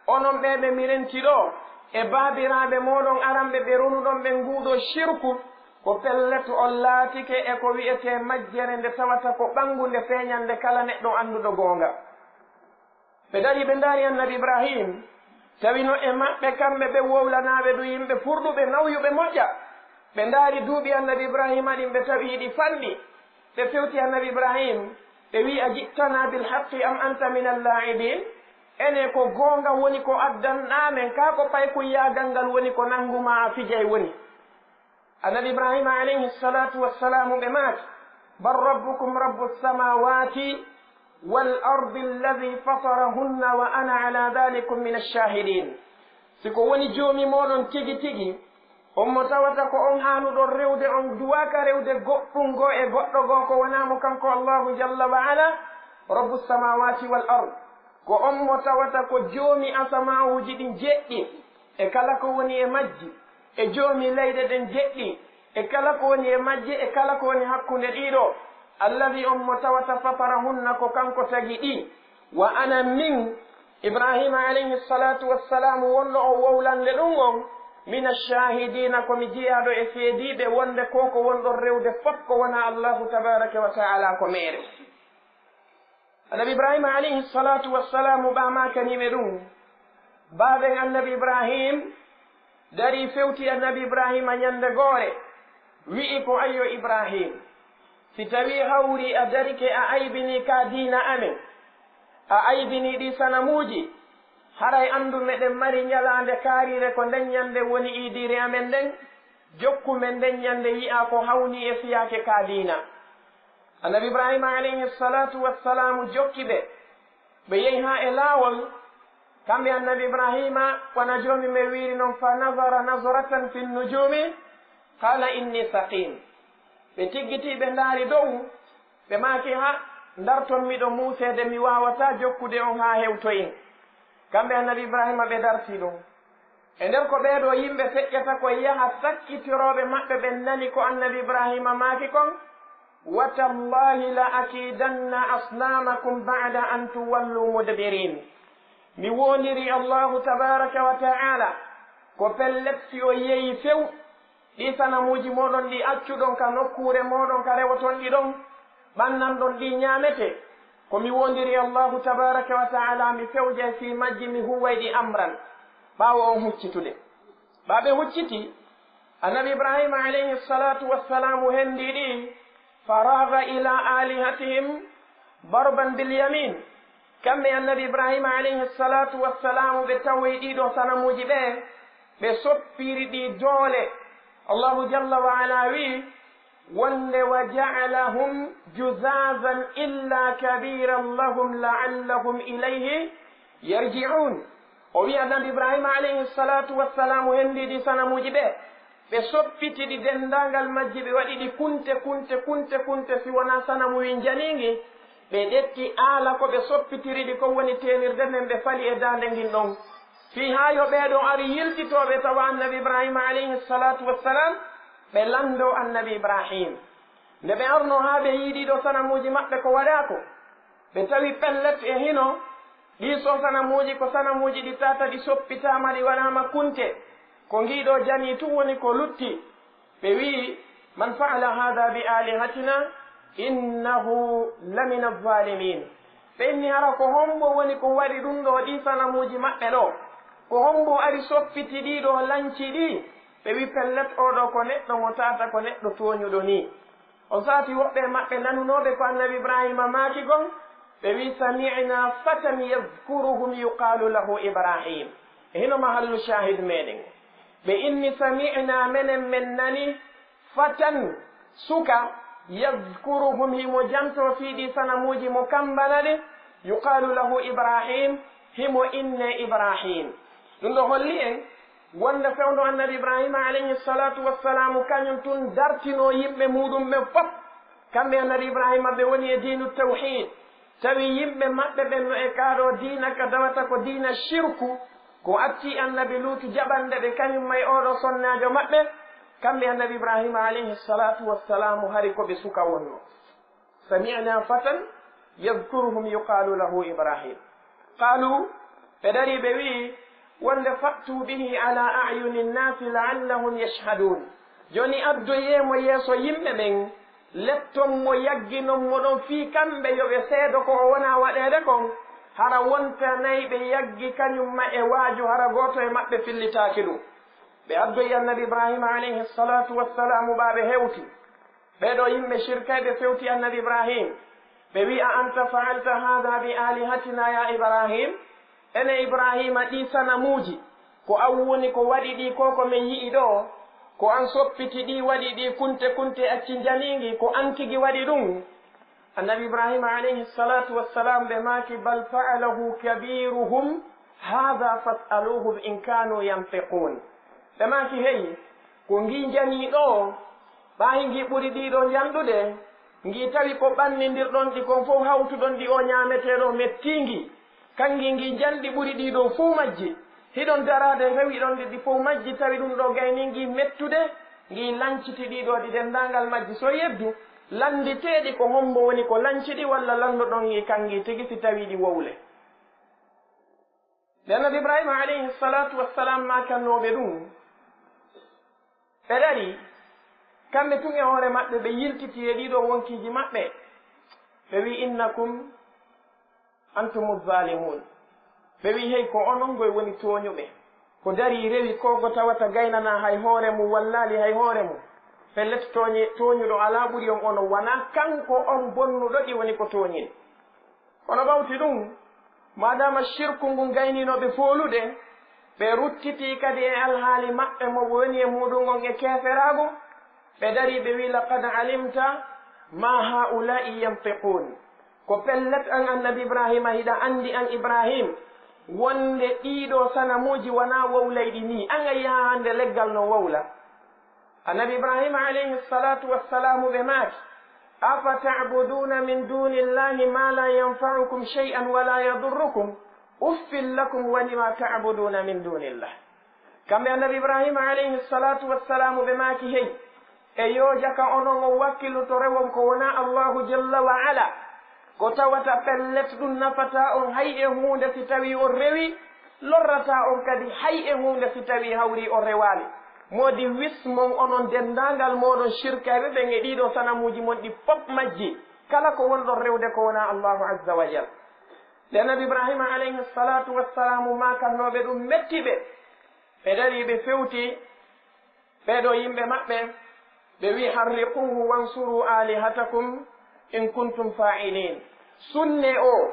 onon ɓeɓe mi renti ɗo e baabiraɓe moɗon aranɓe ɓe ronuɗon ɓe nguuɗo shirku ko pellet on laatike e ko wi'ete majjere nde tawata ko ɓangunde feeñande kala neɗɗo annduɗo goonga ɓe dari ɓe ndaari annabi ibrahim tawino e maɓɓe kamɓe ɓe wowlanaɓe ɗum yimɓe furɗuɓe nawyuɓe moƴƴa ɓe ndaari duuɓi annabi ibrahima ɗin ɓe tawi ɗi fanɗi ɓe fewti annabi ibrahim ɓe wi a jittana bilhaqqi am anta min allaibin ene ko goonga woni ko addanɗamen ka ko payku yagal ngal woni ko nanguma a fijay woni annabi ibrahima alayhi salatu wassalamu ɓe maaki bal rabbukum rabbu lsamawati wal ardi alladi fatarahunna wa ana ala dhalikum min alshahidin siko woni joomi moɗon tigi tigi on mo tawata ko on haanuɗon rewde on duwaka rewde goɗɗum go e goɗɗo goo ko wonamo kanko allahu jalla wa ala rabbu lsamawati wal ard ko on mo tawata ko joomi asamawuji ɗin jeɗɗi e kala ko woni e majji e joomi leyɗe ɗen jeɗɗi e kala ko woni e majji e kala ko woni hakkunde ɗiɗo alladi on mo tawata fatarahunna ko kanko tagi ɗi wa ana min ibrahima alayhi salatu wassalamu wonno o wowlande ɗum on min alshahidina komi jiyaɗo e feediɓe wonde ko ko wonɗon rewde fof ko wona allahu tabaraka wa taala ko meere annabi ibrahima alayhi salatu wassalamu ɓamakaniɓe ɗum baaɓen annabi ibrahim dari fewti annabi ibrahima ñande goore wi'i ko ayyo ibrahim si tawi hawri a darike a aybini ka diina amen a aybini ɗi sanamuji haray andu meɗen mari ñalande kaarire ko nden ñande woni iidiri amen nden jokku men nden ñande yi'a ko hawni e fiyake ka diina annabi ibrahima alayhi salatu wassalamu jokki ɓe yehi ha e laawol kamɓe annabi ibrahima wona joomi me wiiri noon fa nadara nadratan fi nnujumi qala inni saqim ɓe tiggiti ɓe ndaari dow ɓe maaki ha darton miɗo muusede mi wawata jokkude on ha hewtoyin kamɓe annabi ibrahima ɓe darti ɗum e nder ko ɓeeɗo yimɓe feƴƴata koye yaha sakkitiroɓe maɓɓe ɓe nani ko annabi ibrahima maaki kon wa tallahi la akidanna asnamakum bada an tuwallu mudbirin mi wondiri allahu tabaraka wa taala ko pellet si o yeeyi few ɗi sanamuji moɗon ɗi accuɗon ka nokkure moɗon ka rewoton ɗi ɗon ɓannanɗon ɗi ñaamete komi wondiri allahu tabaraka wa taala mi fewje fi majji mi huwayɗi amran ɓaawo on huccitude ɓaɓe hucciti annabi ibrahima alayhi salatu wassalamu hendi ɗi faraga ila alihatihim darban bilyamin kamɓe annabi ibrahima alayhi salatu wassalamu ɓe tawoyi ɗiɗo sanamuji ɓe soppiri ɗi doole allahu jalla wa ala wi wonde wa ja'alahum juzazan illa kabiran lahum la'allahum ilayhi yarji'un o wi annabi ibrahima alayhi salatu wassalamu hendiɗi sanamuji ɓe soppitiɗi dendagal majji ɓe waɗi ɗi kunte si wona sanamu wi janingi ɓe ɗetti aala ko ɓe soppitiriɗi ko woni tenirde men ɓe fali e dande ngin ɗon fi ha yo ɓeeɗon ari yiltitoɓe tawa annabi ibrahima alayhi salatu wassalam ɓe lando annabi ibrahim nde ɓe arno ha ɓe yiiɗiɗo sanamuji maɓɓe ko waɗako ɓe tawi pellet e hino ɗi so sanamuji ko sanamuji ɗi tata ɗi soppitama ɗi waɗama kunte ko ngiɗo jani tun woni ko lutti ɓe wi man faala hada bi alihatina innahu lamina alzalimin ɓe inni hara ko hombo woni ko waɗi ɗum ɗo ɗi sanamuji maɓɓe ɗo ko hombo ari soppiti ɗiɗo lanci ɗi ɓe wi pellet oɗo ko neɗɗo mo tata ko neɗɗo toñuɗo ni o saati woɓɓe maɓɓe nanunoɓe ko annabi ibrahima maaki gon ɓe wi sami'na fatan yadkuruhum yuqalu lahu ibrahim e hino mahallu shahid meɗen ɓe inni sami'na menen men nani fatan suka yadkuruhum himo janto fiiɗi sanamuji mo kambana ɗe yuqalu lahu ibrahim himo inne ibrahim. ɗum ɗo holli en wonde fewndo annabi ibrahima alayhi salatu wassalamu kañum tun dartino yimɓe muɗum ɓe fof. kamɓe annabi ibrahima ɓe woni e diinu tawhid, tawi yimɓe maɓɓe ɓen no e kaaɗo diina ka dawata ko diina shirku, ko acci annabi luutu jaɓande ɓe kañum may oɗo sonnajo maɓɓe. kamɓe annabi ibrahima alayhi salatu wassalamu hari koɓe suka wonno. samina fatan yadkuruhum yuqalu lahu ibrahim. qalu ɓe dari ɓe wi wonde fattu bihi ala ayuni nnasi laallahum yashhadun. joni addoyemo yeeso yimɓe ɓen, letton mo yagginon mo ɗon fii kamɓe yoɓe seedo ko o wona waɗede kon, hara wonta nayi ɓe yaggi kañumma e waaju hara gooto e maɓɓe fillitaaki ɗum. ɓe addoyi annabi ibrahima alayhi salatu wassalamu ɓaaɓe hewti ɓeɗo yimɓe shirkayɓe fewti annabi ibrahim. ɓe wi a anta faalta hada bi alihatina ya ibrahim. ene ibrahima ɗi sanamuji ko an woni ko waɗi ɗi ko ko min yi'i ɗo, ko an soppiti ɗi waɗi ɗi kunte kunte acci jalingi, ko an tigi waɗi ɗum. annabi ibrahima alayhi salatu wassalam ɓe maaki bal fa'alahu kabiruhum hada fas'aluhum in kanu yanfiqun. ɓe maaki heyi ko ngi jani ɗo ɓaayi ngi ɓuri ɗiɗo janɗude, ngi tawi ko ɓannindirɗon ɗi kon fof hawtuɗon ɗi o ñaameteɗo mettingi, kangi ngi janɗi ɓuri ɗiɗo fuu majji, hiɗon darade rewiɗon ɗi fof majji, tawi ɗum ɗo gayni ngi mettude, ngi lanciti ɗiɗo ɗi dendangal majji. so yeddu landiteɗi ko hombo woni ko lanciɗi, walla landuɗon ngi kangi tigi si tawi ɗi wowle. nde annabi ibrahima alayhi salatu wassalam makannoɓe ɗum, ɓe ɗari kamɓe tun e hoore maɓɓe ɓe yiltiti e ɗiɗo wonkiji maɓɓe. ɓe wi innakum antumu zalimun. ɓe wi hey ko onon goye woni tooñuɓe, ko dari rewi kogo tawata gaynana hay hoore mum wallali hay hoore mum. pellet tooñuɗo ala ɓuri on ono, wona kanko on bonnuɗo ɗi woni ko tooñin. kono ɓawti ɗum madama shirku ngun gayninoɓe foolude, ɓe ruttiti kadi e alhaali maɓɓe mo woni e muɗum on e keeferago. ɓe dari ɓe wi laqad alimta ma haula'i yanfiqun. ko pellet an annabi ibrahima hiɗa andi an ibrahim wonde ɗiɗo sanamuji wona wowlayɗi ni, an a yaha hande leggal no wowla. annabi ibrahima alayhi salatu wassalamu ɓe maaki afa ta'buduna min duni llahi ma la yanfa'ukum shay'an wala yadurrukum uffin lakum wa lima ta'buduna min duni llah. kamɓe annabi ibrahima alayhi salatu wassalamu ɓe maaki hey e yo jaka onon o wakkilu to rewon ko wona allahu jalla wa ala, ko tawata pellet ɗum nafata on hay e hunde si tawi on rewi, lorrata on kadi hay e hunde si tawi hawri on rewali. modi wismon onon dendangal moɗon shirkaɓe ɓen e ɗiɗo sanamuji mon ɗi fof majji, kala ko wonɗon rewde ko wona allahu azza wa jal. nde annabi ibrahima alayhi salatu wassalamu makannoɓe ɗum metti ɓe. ɓe dari ɓe fewti ɓeɗo yimɓe maɓɓe, ɓe wi harriquhu wansuru alihatakum in kuntum fa'ilin. sunne o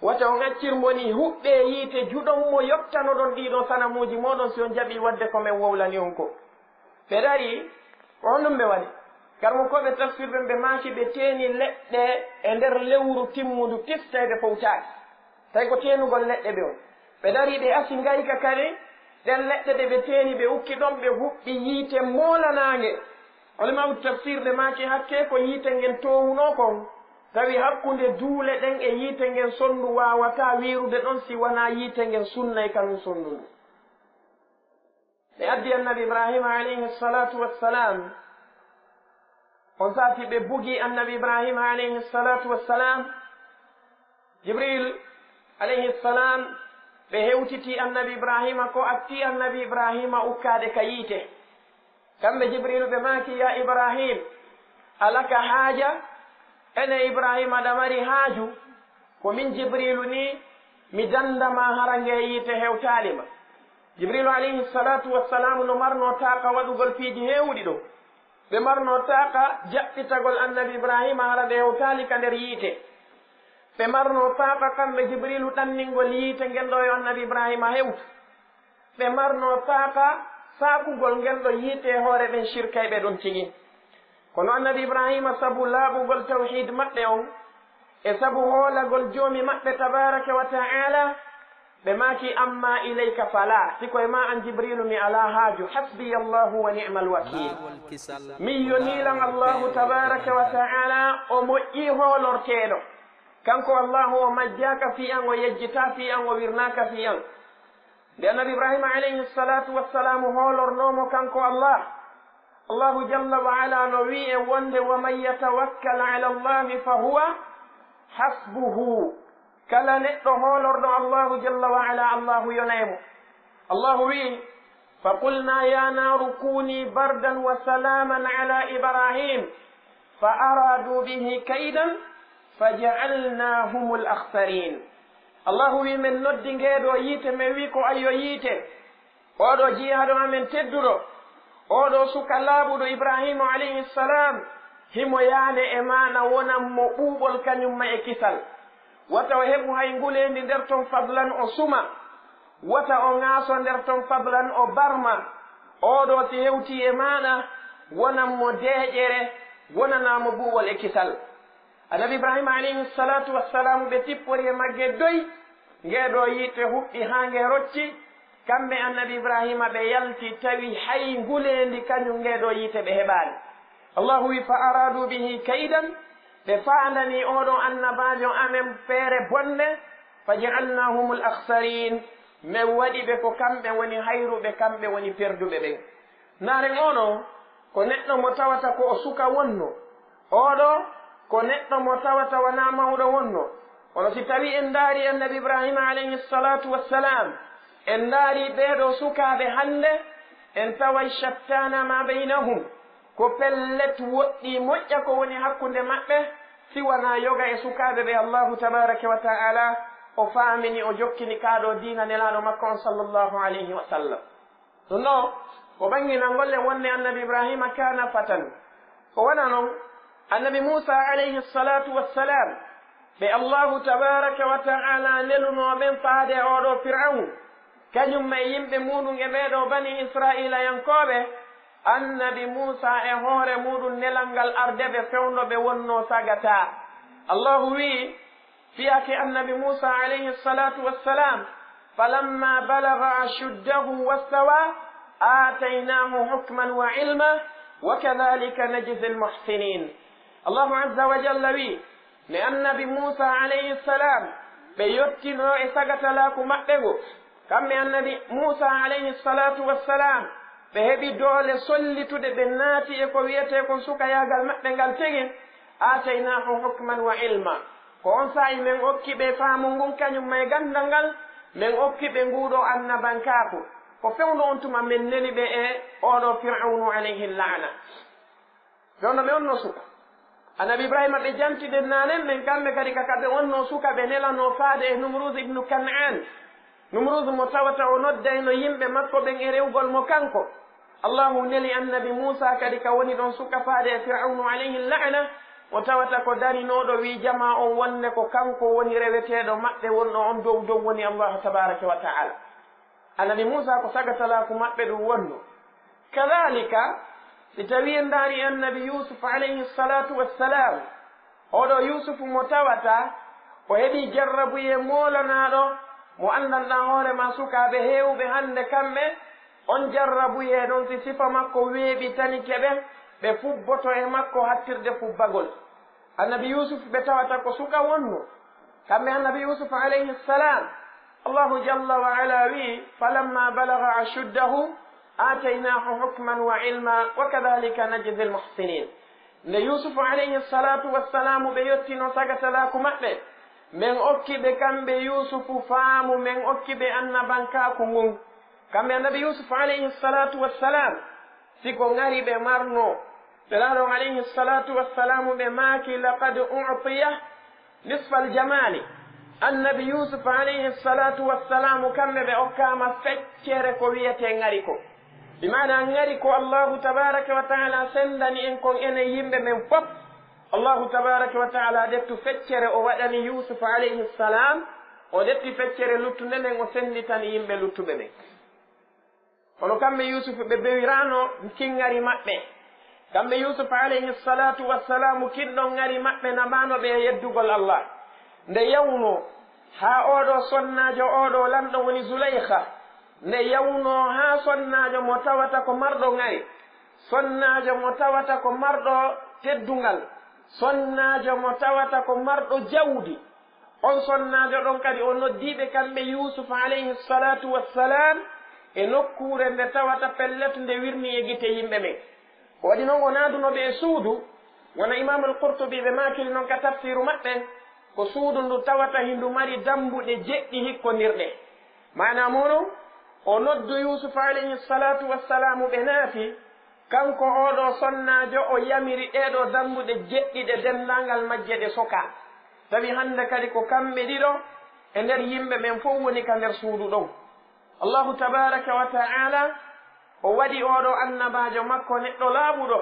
wata on accirmoni huɓɓe yiite juɗon mo yottanoɗon ɗiɗo sanamuji moɗon si on jaɓi wadde komin wowlani on ko. ɓe dari on ɗum ɓe waɗi garmo koɓe tafsirɓe ɓe maaki ɓe teeni leɗɗe e nder lewru timmudu tistede fowtaaki, tawi ko teenugol leɗɗe ɓe on. ɓe dari ɓe asi ngayka kadi ɗen leɗɗe ɗe ɓe teeni ɓe ukki ɗon ɓe huɓɓi yiite moolanaange. olimamu tafsir ɓe maaki hakke ko yiite ngen towuno kon, tawi hakkunde duule ɗen e yiite ngen sonndu wawata wirude ɗon si wona yiite ngen sunnay kanum sonndudu. ɓe addi annabi ibrahima alayhi salatu wassalam, on saati ɓe bugi annabi ibrahima alayhi salatu wassalam. jibril alayhi salam ɓe hewtiti annabi ibrahima ko atti annabi ibrahima ukkade ka yiite. kamɓe jibril ɓe maaki ya ibrahim alaka haaja. ene ibrahima aɗa mari haaju, ko min jibrilu ni mi dandama harange yiite hewtalima. jibrilu alayhi salatu wassalamu no marno taaka waɗugol piiji heewɗi ɗo, ɓe marno taaka jaɓɓitagol annabi ibrahima hara nde hewtali ka nder yiite. ɓe marno taaka kamɓe jibrilu ɗanningol yiite ngenɗo e annabi ibrahima hewtu. ɓe marno taaka saakugol ngenɗo yiite hoore ɓen shirkayɓe ɗon tigi. kono annabi ibrahima sabu laaɓugol tawhid maɓɓe on e sabu hoolagol joomi maɓɓe tabaraka wa ta'ala ɓe maaki amma ilayka fala siko e ma an jibrilu mi ala haaju hasbiya allahu wa ni'ma alwakil min yoniilan allahu tabaraka wa ta'ala o moƴƴii hoolorteeɗo kanko allahu o majjaka fi an o yejjita fi an o wirnaka fi an nde annabi ibrahima alayhi salatu wassalamu hoolornomo kanko allahu jalla wa ala no wi e wonde wa man yatawakkal ala allahi fa huwa hasbuhu kala neɗɗo hoolorɗo allahu jalla wa ala allahu yonaymo allahu wi fa qulna ya naru kuni bardan wa salaman ala ibrahim fa aradu bihi kaydan faja'alnahum al-akhsarin allahu wi men noddi ngeeɗo yiite min wi ko ayyo yiite oɗo jihaɗo amen tedduɗo oɗo suka laaɓuɗo ibrahima alayhi salam himo yaane e mana wonan mo ɓuuɓol kañumma e kisal wata o heɓu hay ngulendi nder ton fadlan o suma wata o ŋaaso nder ton fadlan o barma oɗo si hewti e maɗa wonan mo deeƴere wonanamo ɓuuɓol e kisal annabi ibrahima alayhi salatu wassalamu ɓe tippori e magge doy ngeeɗo yiite huɓɓi haa nge rocci kamɓe annabi ibrahima ɓe yalti tawi hay ngulendi kañum ngeeɗo yiite ɓe heɓaani allahu wi fa aradu bihi kaydan ɓe faandani oɗo annabajo amen feere bonde fa jaalnahum l akhsarin min waɗi ɓe ko kamɓe woni hayruɓe kamɓe woni perduɓe ɓen naaren ono ko neɗɗo mo tawata ko o suka wonno oɗo ko neɗɗo mo tawata wona mawɗo wonno kono si tawi en daari annabi ibrahima alayhi salatu wassalam en daari ɓeeɗo sukaaɓe hannde en taway shattana ma baynahum ko pellet woɗɗi moƴƴa ko woni hakkunde maɓɓe siwana yoga e sukaaɓe ɓe allahu tabaraka wa ta'ala o faamini o jokkini kaaɗo diina nelaaɗo makko on sallllahu alayhi wa sallam ɗum ɗo ko ɓanginangolle wonde annabi ibrahima kana fatan ko wona noon annabi musa alayhi salatu wassalam ɓe allahu tabaraka wa ta'ala nelunoɓen faade oɗo fir'aun kañum e yimɓe muɗum e ɓeeɗo bani israila yankoɓe annabi musa e hoore muɗum nelal ngal ardeɓe fewnoɓe wonno sagata allahu wi fiyake annabi musa alayhi salatu wassalam falamma balaga ashuddahu wastawa ataynahu hukman wa ilma wa kadhalika najzi almuhsinin allahu azza wa jalla wi ne annabi musa alayhi salam ɓe yottino e sagatalaku maɓɓe go kamɓe annabi musa alayhi salatu wassalam ɓe heɓi doole sollitude ɓe naati e ko wiyete kon sukayagal maɓɓe ngal tegin ataynahu hukman wa ilma ko on saayi min okki ɓe faamu ngun kañum may gandal ngal min okki ɓe nguuɗo annabankaku ko fewndo on tuma min neli ɓe e oɗo fir'aunu alayhi la'na fewndo ɓe onno suka annabi ibrahima ɓe jantiden nanen min kamɓe kadi kakaɓe onno suka ɓe nelano faade e numruse ibnu kan'an numruse mo tawata o noddayno yimɓe makko ɓen e rewgol mo kanko allahu neli annabi musa kadi ka woni ɗon suka faade e fir'aunu alayhi la'na o tawata ko darinoɗo wi jama on wonne ko kanko woni reweteɗo maɓɓe wonɗo on dow dow woni allahu tabaraka wa ta'ala annabi musa ko sagatalaku maɓɓe ɗum wonno kadhalika si tawi en daari annabi yusuf alayhi salatu wassalam oɗo yusufu mo tawata o heɓi jarrabuye molanaɗo mo andanɗa hoorema sukaɓe hewɓe hande kamɓe on jarrabuye ɗon si sifa makko weeɓi tani keɓen ɓe fubboto e makko hattirde fubbagol annabi yusuf ɓe tawata ko suka wonno kamɓe annabi yusuf alayhi salam allahu jalla wa ala wi falamma balaga ashuddahu ataynahu hukman wa ilma wa kadhalika najzi almuhsinin nde yusufu alayhi salatu wassalamu ɓe yettino sagatalaku maɓɓe min okki ɓe kamɓe yusufu faamu min okki ɓe annabankaku ngun kamɓe annabi yusufu alayhi salatu wassalam siko ngari ɓe marno ɓelaɗon alayhi salatu wassalamu ɓe maaki laqad utiya nisfa aljamali annabi yusuf alayhi salatu wassalamu kamɓe ɓe okkama feccere ko wiyete ngari ko bimana ngari ko allahu tabaraka wa taala sendani en kon enen yimɓe men fof allahu tabaraka wa taala dettu feccere o waɗani yusuf alayhi salam o detti feccere luttude nden o senditani yimɓe luttuɓe ɓen kono kamɓe yusuf ɓe bewirano kingari maɓɓe kamɓe yusuf alayhi salatu wassalamu kinɗon ngari maɓɓe namano ɓe yeddugol allah nde yawno ha oɗo sonnajo oɗo lamɗo woni zulaykha nde yawno ha sonnajo mo tawata ko marɗo ngari sonnajo mo tawata ko marɗo teddungal sonnajo mo tawata ko marɗo jawdi on sonnajo ɗon kadi o noddiɓe kamɓe yusuf alayhi salatu wassalam e nokkure nde tawata pellet nde wirni e gite yimɓe ɓen waɗi noon o naadunoɓe e suudu wona imamu al-Qurtubi ɓe makili noon ka tafsiru maɓɓe ko suudu ndu tawata hindu mari dambuɗe jeɗɗi hikkondirɗe manamuno o noddu yusuf alayhi salatu wassalamu ɓe naati kanko oɗo sonnajo o yamiri ɗeɗo dambuɗe jeɗɗiɗe dendangal majje ɗe soka tawi hande kadi ko kamɓe ɗiɗo e nder yimɓe ɓen fof woni ka nder suudu ɗon allahu tabaraka wa ta'ala o waɗi oɗo annabajo makko neɗɗo laaɓuɗo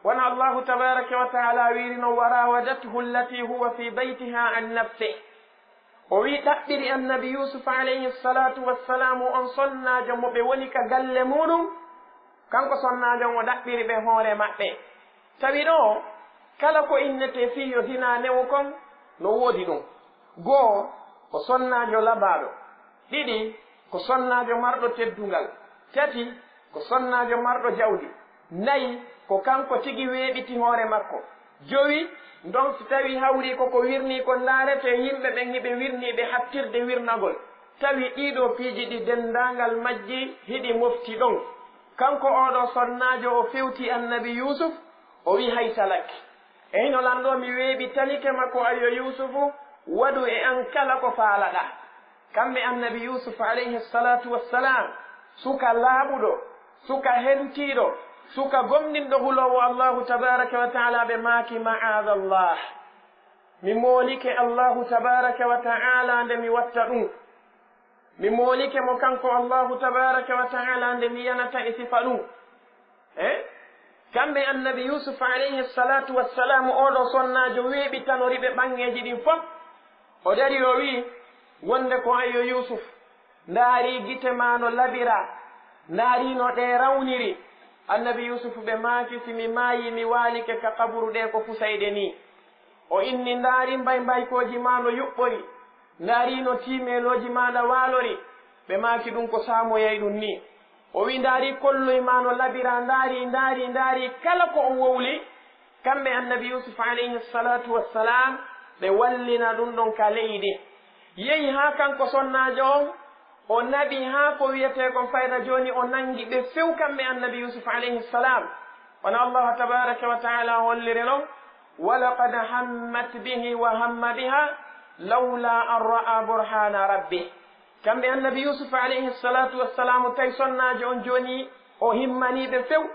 wona allahu tabaraka wa ta'ala wirino warawadathu allati huwa fi baytiha an nafse o wi ɗaɓɓiri annabi yusuf alayhi salatu wassalamu on sonnajo mo ɓe woni ka galle muɗum kanko sonnajo o ɗaɓɓiri ɓe hoore maɓɓe tawi ɗo kala ko innete fiyo dina newo kon no woodi ɗum goo ko sonnajo labaɗo ɗiɗi ko sonnajo marɗo teddungal tati ko sonnajo marɗo jawdi nayi ko kanko tigi weeɓiti hoore makko jowi donc so tawi hawri koko wirni ko ndaarete yimɓe ɓen hiɓe wirniɓe hattirde wirnagol tawi ɗiɗo piiji ɗi dendangal majji hiɗi mofti ɗon kanko oɗo sonnajo o fewti annabi yusuf o wi hay talakki eyno lanɗo mi weeɓi tanike makko ayo yusufu waɗu e an kala ko faalaɗa kamɓe annabi yusuf alayhi salatu wassalam suka laaɓuɗo suka hentiɗo suka gomɗinɗo hulowo allahu tabaraka wa taala ɓe maaki ma'adallah mi moolike allahu tabaraka wa taala nde mi watta ɗum mi moolike mo kanko allahu tabaraka wa taala nde mi yanata e sifa ɗum kamɓe annabi yusuf alayhi salatu wassalamu oɗo sonnajo weeɓi tanoriɓe ɓangeji ɗin fof o dari o wi wonde ko ayyo yusuf ndaari gite ma no labira ndaari no ɗe rawniri annabi yusufu ɓe maaki simi maayi mi waalike ka kaburu ɗe ko fusayɗe ni o inni ndaari mbaykoji ma no yuɓɓori ndaari no timeloji maɗa waalori ɓe maaki ɗum ko saamoyay ɗum ni o wi ndaari kolloy ma no labira ndaari kala ko o wowli kamɓe annabi yusuf alayhi salatu wassalam ɓe wallina ɗum ɗon ka leydi yehi ha kanko sonnajo on o naɓi ha ko wiyete kon fayda joni o nangi ɓe few kamɓe annabi yusuf alayhi salam wona allah tabaraka wa taala hollire ɗon walaqad hammat bihi wa hamma biha lawla an ra'a burhana rabbih kamɓe annabi yusuf alayhi salatu wassalamu tawi sonnajo on joni o himmaniɓe few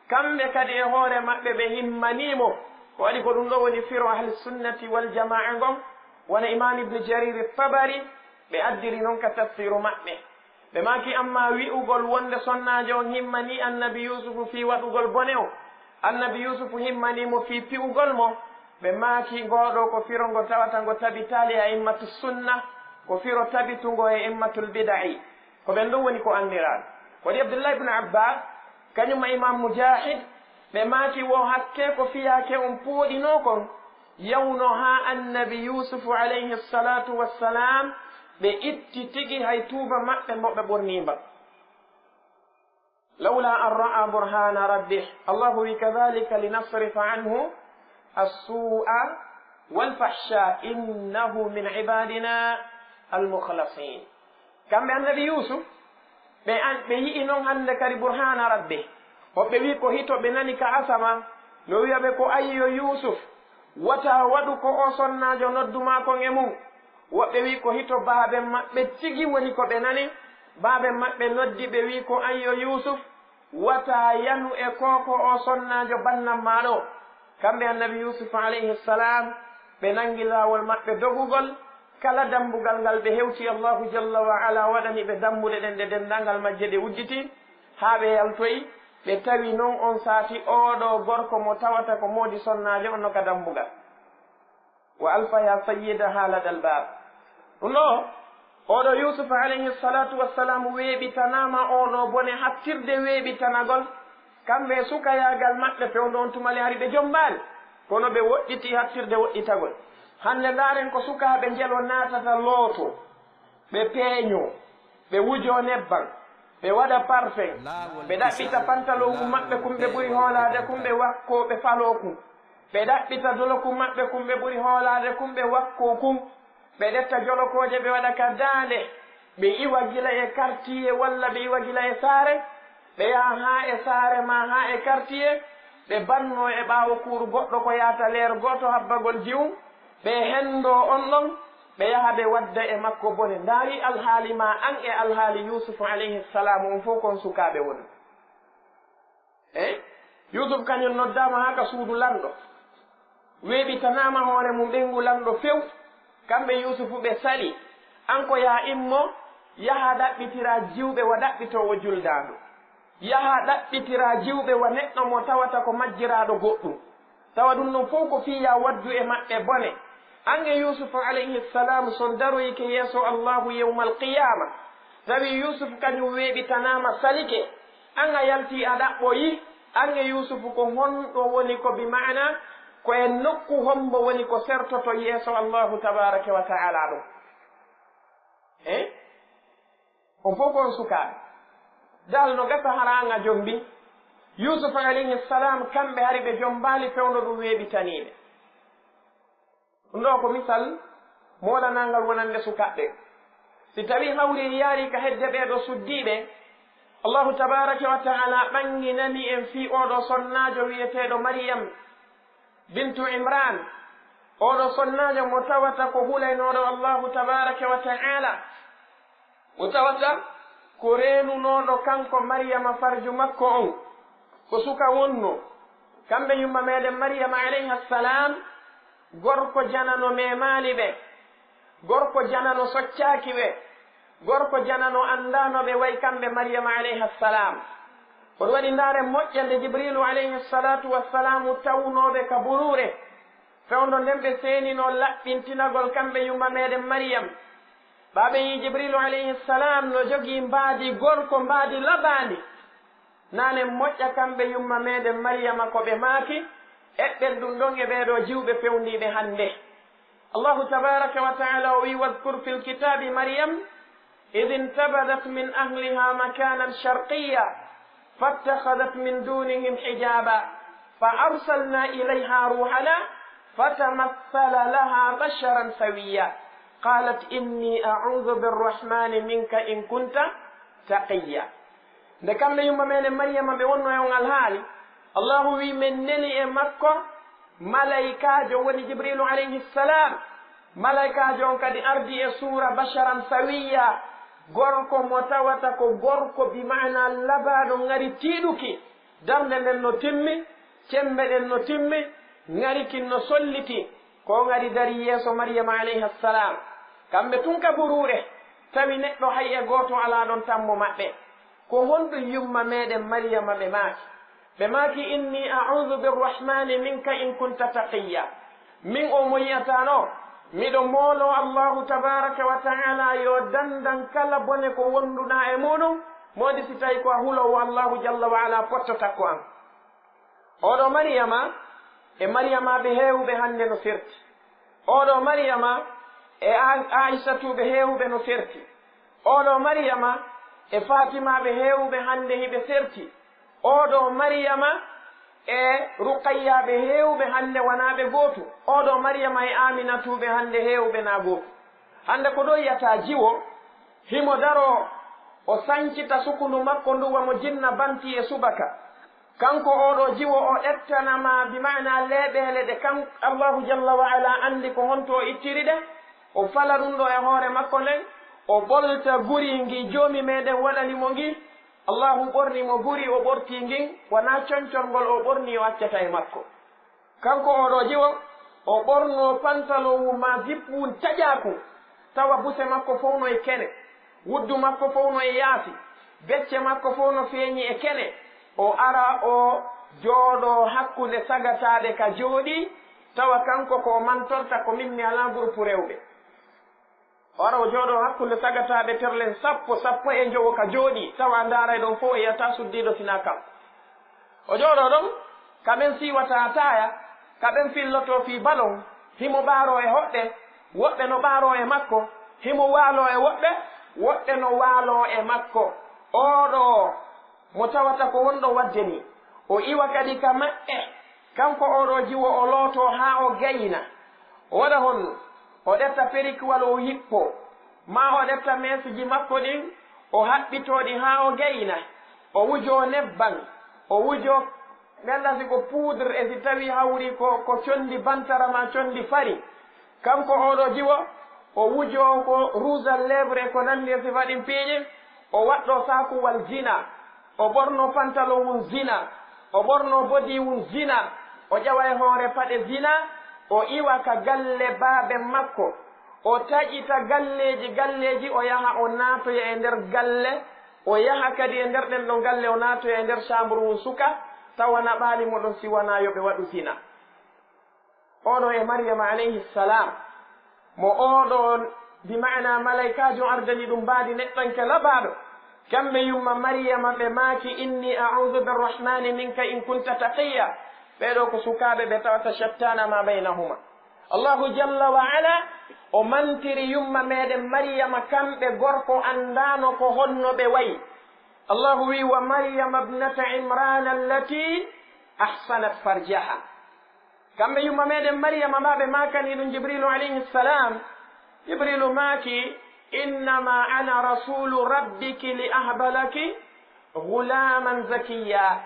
kamɓe kadi e hoore maɓɓe ɓe himmanimo ko waɗi ko ɗum ɗo woni firo ahli sunnati wal jama'a gon wona imam ibne jarir tabari ɓe addiri noon ka tafsiru maɓɓe ɓe maki amma wi'ugol wonde sonnajo on himmani annabi yusufu fi waɗugol bone o annabi yusufu himmanimo fi pi'ugol mo ɓe maki ngoɗo ko firo ngo tawata ngo tabitali a immatu sunna ko firo tabitungo e immatul bida'i ko ɓen ɗum woni ko andiral waɗi abdullah ibne abbas kañumma imam mujahid ɓe maki wo hakke ko fiyake on pooɗino kon yawno ha annabi yusufu alayhi salatu wassalam ɓe itti tigi hay tuuba maɓɓe mo ɓe ɓornimba lawla an ra'a burhana rabbih allahu wi kadhalika linasrifa anhu assu'a walfahsha innahu min ibadina almukhlasin kamɓe annabi yusuf ɓe yi'i noon hande kadi burhana rabbe hoɓɓe wi ko hito ɓe nani ka asama no wiyaɓe ko ayyo yusuf wata waɗu ko o sonnajo nodduma kon e mum woɓɓe wi ko hito baaɓe maɓɓe tigi woni ko ɓe nani baaɓe maɓɓe noddi ɓe wi ko ayyo yusuf wata yanu e koko o sonnajo bannam maɗo kamɓe annabi yusuf alayhi salam ɓe nangi lawol maɓɓe dogugol kala dambugal ngal ɓe hewti allahu jalla wa ala waɗani ɓe dambuɗe ɗen ɗe dendangal majje ɗe udditi ha ɓe yaltoyi ɓe tawi noon on saati oɗo gorko mo tawata ko moodi sonnajo on no ka dambugal wa alfaya sayyida haaladal bab ɗum ɗo oɗo yusufa alayhi salatu wassalam weeɓitanama oɗo bone hattirde weeɓitanagol kamɓe sukayagal maɓɓe fewndo on tumale hari ɓe jombali kono ɓe woɗɗiti hattirde woɗɗitagol hande ndaren ko sukaɓe jelo natata looto ɓe peeño ɓe wujo nebban ɓe waɗa parfum ɓe ɗaɓɓita pantalowu maɓɓe kumɓe ɓuri hoolade kumɓe wakko ɓe falo kum ɓe ɗaɓɓita doloku maɓɓe kumɓe ɓuri hoolade kumɓe wakko kum ɓe ɗetta jolokoje ɓe waɗa ka daande ɓe iwa gila e quartier walla ɓe iwa gila e saare ɓe yaha ha e saare ma ha e quartier ɓe banno e ɓaawo kuuru goɗɗo ko yahata leer goto habbagol jiwum ɓe hendo on ɗon ɓe yaha ɓe wadda e makko bone ndaari alhaali ma an e alhaali yusufu alayhi salam on fof kon sukaaɓe woni yusuf kañum noddama ha ka suudu lanɗo weeɓitanama hoore mum ɓengu lanɗo few kamɓe yusufu ɓe sali an ko ya immo yaha ɗaɓɓitira jiwɓe wa ɗaɓɓitowo juldandu yaha ɗaɓɓitira jiwɓe wa neɗɗo mo tawata ko majjiraɗo goɗɗum tawa ɗum ɗum fof ko fiya waddu e maɓɓe bone ange yusufu alayhi salam son daroyke yeeso allahu yewma alqiyama tawi yusuf kañum weeɓitanama salike an a yalti a ɗaɓɓoyi ange yusufu ko honɗo woni ko bi mana ko e nokku hombo woni ko sertoto yeeso allahu tabaraka wa taala ɗum on fof kon sukaɓe dal no gasa haranga jombi yusuf alayhi salam kamɓe hari ɓe jombali fewno ɗum weeɓitaniɓe ɗum ɗo ko misal molanangal wonande sukaɓɓe si tawi hawri yaari ka hedde ɓeeɗo suddiɓe allahu tabaraka wa taala ɓanginani en fi oɗo sonnajo wiyeteɗo maryam bintu imran oɗo sonnajo mo tawata ko hulaynoɗo allahu tabaraka wa taala mo tawata ko reenunoɗo kanko maryama farju makko on ko suka wonno kamɓe yumma meɗen maryama alayha salam gorko janano memali ɓe gorko janano soccaki ɓe gorko janano andano ɓe way kamɓe maryama alayha salam oɗo waɗi ndaare moƴƴande jibrilu alayhi salatu wassalamu tawnoɓe ka burure fewndo nden ɓe seenino laɓɓintinagol kamɓe yumma meɗen maryam ɓaɓe yi jibrilu alayhi salam no jogii mbaadi gorko mbaadi laɓandi nane moƴƴa kamɓe yumma meɗen maryama ko ɓe maaki eɓɓen ɗum ɗon e ɓeeɗo jiwɓe fewndiɓe hannde allahu tabaraka wa taala o wi wadkur fi lkitabi maryam id intabadat min ahliha makanan sharqiya fattahadat min dunihim hijaba fa arsalna ilayha ruhana fatamassala laha basharan sawiya qalat inni audu birrahmani minka in kunta taqiya nde kamɓe yumma meɗen maryama ɓe wonno e on alhaali allahu wi min neni e makko malaikajo woni jibrilu alayhi salam malaikajo on kadi ardi e suura basharan sawiya gorko mo tawata ko gorko bi mana labaɗo ngari tiiɗuki darde nden no timmi cembe ɗen no timmi ngarikin no solliti ko ngari dari yeeso maryama alayhi salam kamɓe tun ka burure tawi neɗɗo hay e goto ala ɗon tammo maɓɓe ko honɗum yumma meɗen maryama ɓe maaki inni audu birrahmani minka in kunta taqiya min o mo yiyatano miɗo moolo allahu tabaraka wa taala yo dandan kala bone ko wonduɗa e muɗum modi si tawi ko a hulowo allahu jalla wa ala pottotakko an oɗo maryama e maryamaɓe heewɓe hannde no ferti oɗo maryama e aissatuɓe heewɓe no ferti oɗo maryama e fatimaɓe heewɓe hannde hiɓe ferti oɗo maryama e ruqayyaɓe heewɓe hannde wonaɓe gootu oɗo maryama e aminatuɓe hannde heewɓe na gootu hannde ko ɗo yiyata jiwo himo daro o sancita sukundu makko ndu wamo jinna banti e subaka kanko oɗo jiwo o ɗettanama bi mana leeɓele ɗe kan allahu jalla wa ala andi ko honto o ittiri ɗe o fala ɗum ɗo e hoore makko nden o ɓolta guri ngi joomi meɗen waɗanimo ngi allahu ɓornimo guri o ɓorti ngin wona concongol o ɓorni o accata e makko kanko oɗo jiwo o ɓorno pantalowu ma zippu taƴaku tawa buse makko fof no e kene wuddu makko fof no e yaasi becce makko fof no feeñi e kene o ara o jooɗo hakkunde sagataɗe ka jooɗi tawa kanko ko mantorta ko min mi ala groupe rewɓe o ara o jooɗo hakkunde sagataɓe terlen sappo e jowo ka jooɗi tawa ndaray ɗon fof e yiyata suddiɗo sina kam o jooɗo ɗon kaɓen siwata taya kaɓen filloto fi balon himo ɓaaro e hoɗɗe woɓɓe no ɓaaro e makko himo waalo e woɓɓe no waalo e makko oɗo mo tawata ko wonɗo wadde ni o iwa kadi ka maɓɓe kanko oɗo jiwo o looto haa o gayna o waɗa hon o ɗefta perikwal o hippo ma o ɗefta mesuji makko ɗin o haɓɓitoɗi haa o gayna o wujo nebban o wujo ganda si ko poudre e si tawi hawri ko condi bantara ma condi fari kanko oɗo jiwo o wujo ko rouge à lèvre ko nandi e si faɗin piiƴi o waɗɗo sakuwal zina o ɓorno pantalon mum zina o ɓorno bodi mum zina o ƴawa e hoore paɗe zina o iwa ka galle baaɓe makko o taƴita galleji o yaha o naatoya e nder galle o yaha kadi e nder ɗen ɗo galle o naatoya e nder chambre mum suka tawana ɓaali moɗon siwana yoɓe waɗu zina oɗo e mariama alayhi salam mo oɗo bi mana malaikajo ardani ɗum mbaadi neɗɗanke laɓaɗo kamɓe yumma mariama ɓe maaki inni a'udu birrahmani minka in kunta taqiya ɓeɗo ko sukaɓe ɓe tawata shattana ma baynahuma allahu jalla wa ala o mantiri yumma meɗen mariama kamɓe gorko andano ko honno ɓe wayi allahu wi wa maryama ibnata imrana allati ahsanat farjaha kamɓe yumma meɗen maryama ma ɓe makani ɗum jibrilu alayhi salam jibrilu maaki innama ana rasulu rabbiki li ahba laki gulaman zakiya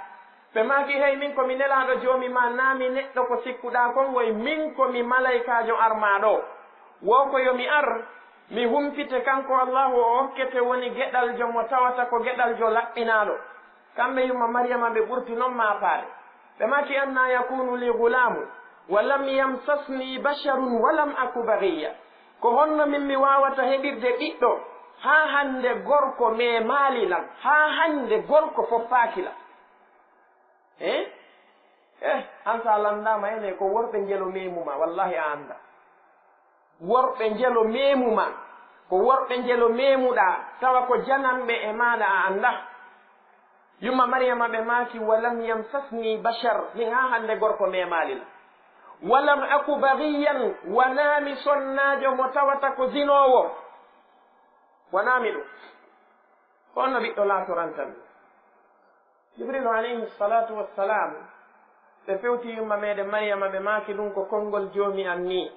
ɓe maaki hey min komi nelaɗo joomi ma naami neɗɗo ko sikkuɗa kon woy min komi malaikajo armaɗo wo ko yomi ar mi humpite kanko allahu o hokkete woni geɗal jo mo tawata ko geɗal jo laɓɓinaɗo kamɓe yumma maryama ɓe ɓurti noon ma faare ɓe maaki anna yakunu li gulamu wa lam yamsasni basharun wa lam aku bagiya ko honno min mi wawata heɓirde ɓiɗɗo ha hande gorko me maalilam ha hande gorko foppaakilam an sa landama ene ko worɓe jelo memuma wallahi a anda worɓe jelo memuma ko worɓe jelo memuɗa tawa ko jananɓe e maɗa a anda yumma maryama ɓe maaki walam yamsasni bashar min ha hande gorko memalilam walam aku bagiyan wanami sonnajo mo tawata ko zinowo wanami ɗum honno ɓiɗɗo latorantan jibrilu alayhi salatu wassalam ɓe fewti yumma meɗen maryama ɓe maaki ɗum ko konngol joomi an ni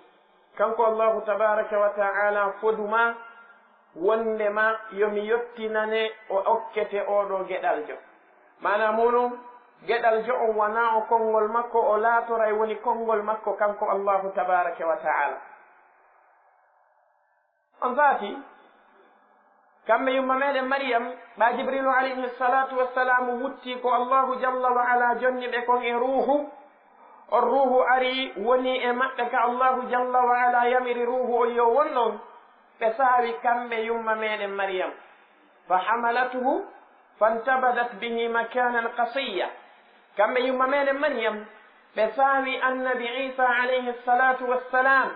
kanko allahu tabaraka wa ta'ala foduma wondema yomi yottinane o okkete oɗo geɗal jo mana muɗum geɗal jo on wona o konngol makko o laatoray woni konngol makko kanko allahu tabaraka wa ta'ala on zaati kamɓe yumma meɗen maryam ɓa jibrilu alayhi salatu wassalamu wutti ko allahu jalla wa ala jonni ɓe kon e ruuhu on ruuhu ari woni e maɓɓe ka allahu jalla wa ala yamiri ruuhu o yo wonnon ɓe saawi kamɓe yumma meɗen maryam fa hamalatuhu fantabadat bihi makanan qasiya kamɓe yumma meɗen maryam ɓe saawi annabi isa alayhi salatu wassalam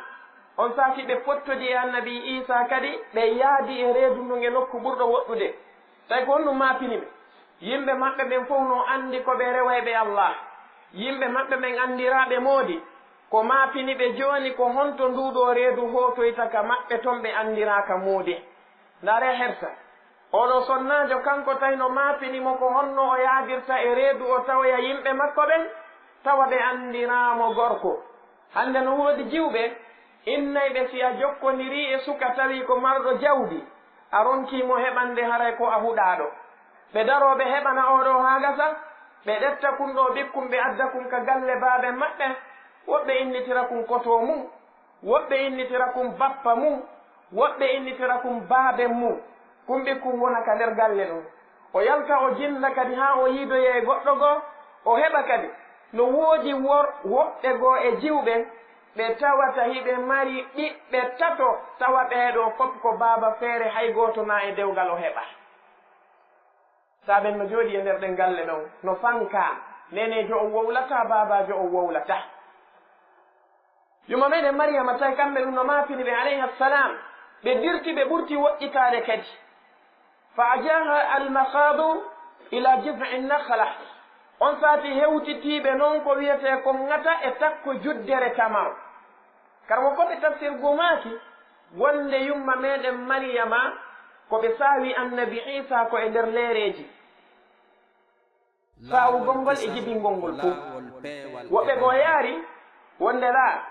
on saati ɓe pottodi e annabi isa kadi ɓe yaadi e reedu ndun e nokku ɓurɗo woɗɗude tawi ko honɗum maapini ɓe yimɓe maɓɓe ɓen fof no andi ko ɓe rewayɓe allah yimɓe maɓɓe ɓen andiraɓe moodi ko maapini ɓe jooni ko honto nduɗo reedu hotoyta ka maɓɓe toon ɓe andiraka moodi ndaare hersa oɗo sonnajo kanko tawi no maapinimo ko honno o yaadirta e reedu o tawoya yimɓe makko ɓen tawa ɓe andiramo gorko hande no woodi jiwɓe innayɓe si a jokkodiri e suka tawi ko marɗo jawdi a ronkimo heɓande haray ko a huɗaɗo ɓe daroɓe heɓana oɗo ha gasa ɓe ɗefta kum ɗo ɓikkum ɓe adda kum ka galle baaɓe maɓɓe woɓɓe innitira kum koto mum woɓɓe innitira kum bappa mum woɓɓe innitira kum baaɓe mum kum ɓikkum wona ka nder galle ɗum o yalta o jinna kadi ha o yiidoye e goɗɗo goo o heɓa kadi no woodi woɓɓe goo e jiwɓe ɓe tawata hiɓe mari ɓiɓɓe tato tawa ɓeeɗo fof ko baaba feere hay gooto na e dewgal o heɓa saɓen no jooɗi e nder ɗen galle ɗon no fanka nenejo o wowlata baabajo o wowlata yuma meɗen mariama tawi kamɓe ɗum no maafini ɓe alayhissalam ɓe dirti ɓe ɓurti woƴƴitaade kadi fa ajaha almakhadu ila jiz'i nakhla on saati hewtitiiɓe noon ko wiyete ko ŋata e takko juddere tamaro karmo koɓe tafsir gumaaki wonde yumma meɗen mariyama ko ɓe saawi annabi isa ko e nder leereji saawugol ngol e jibingol ngol fof woɓɓe goo yaari wonde laa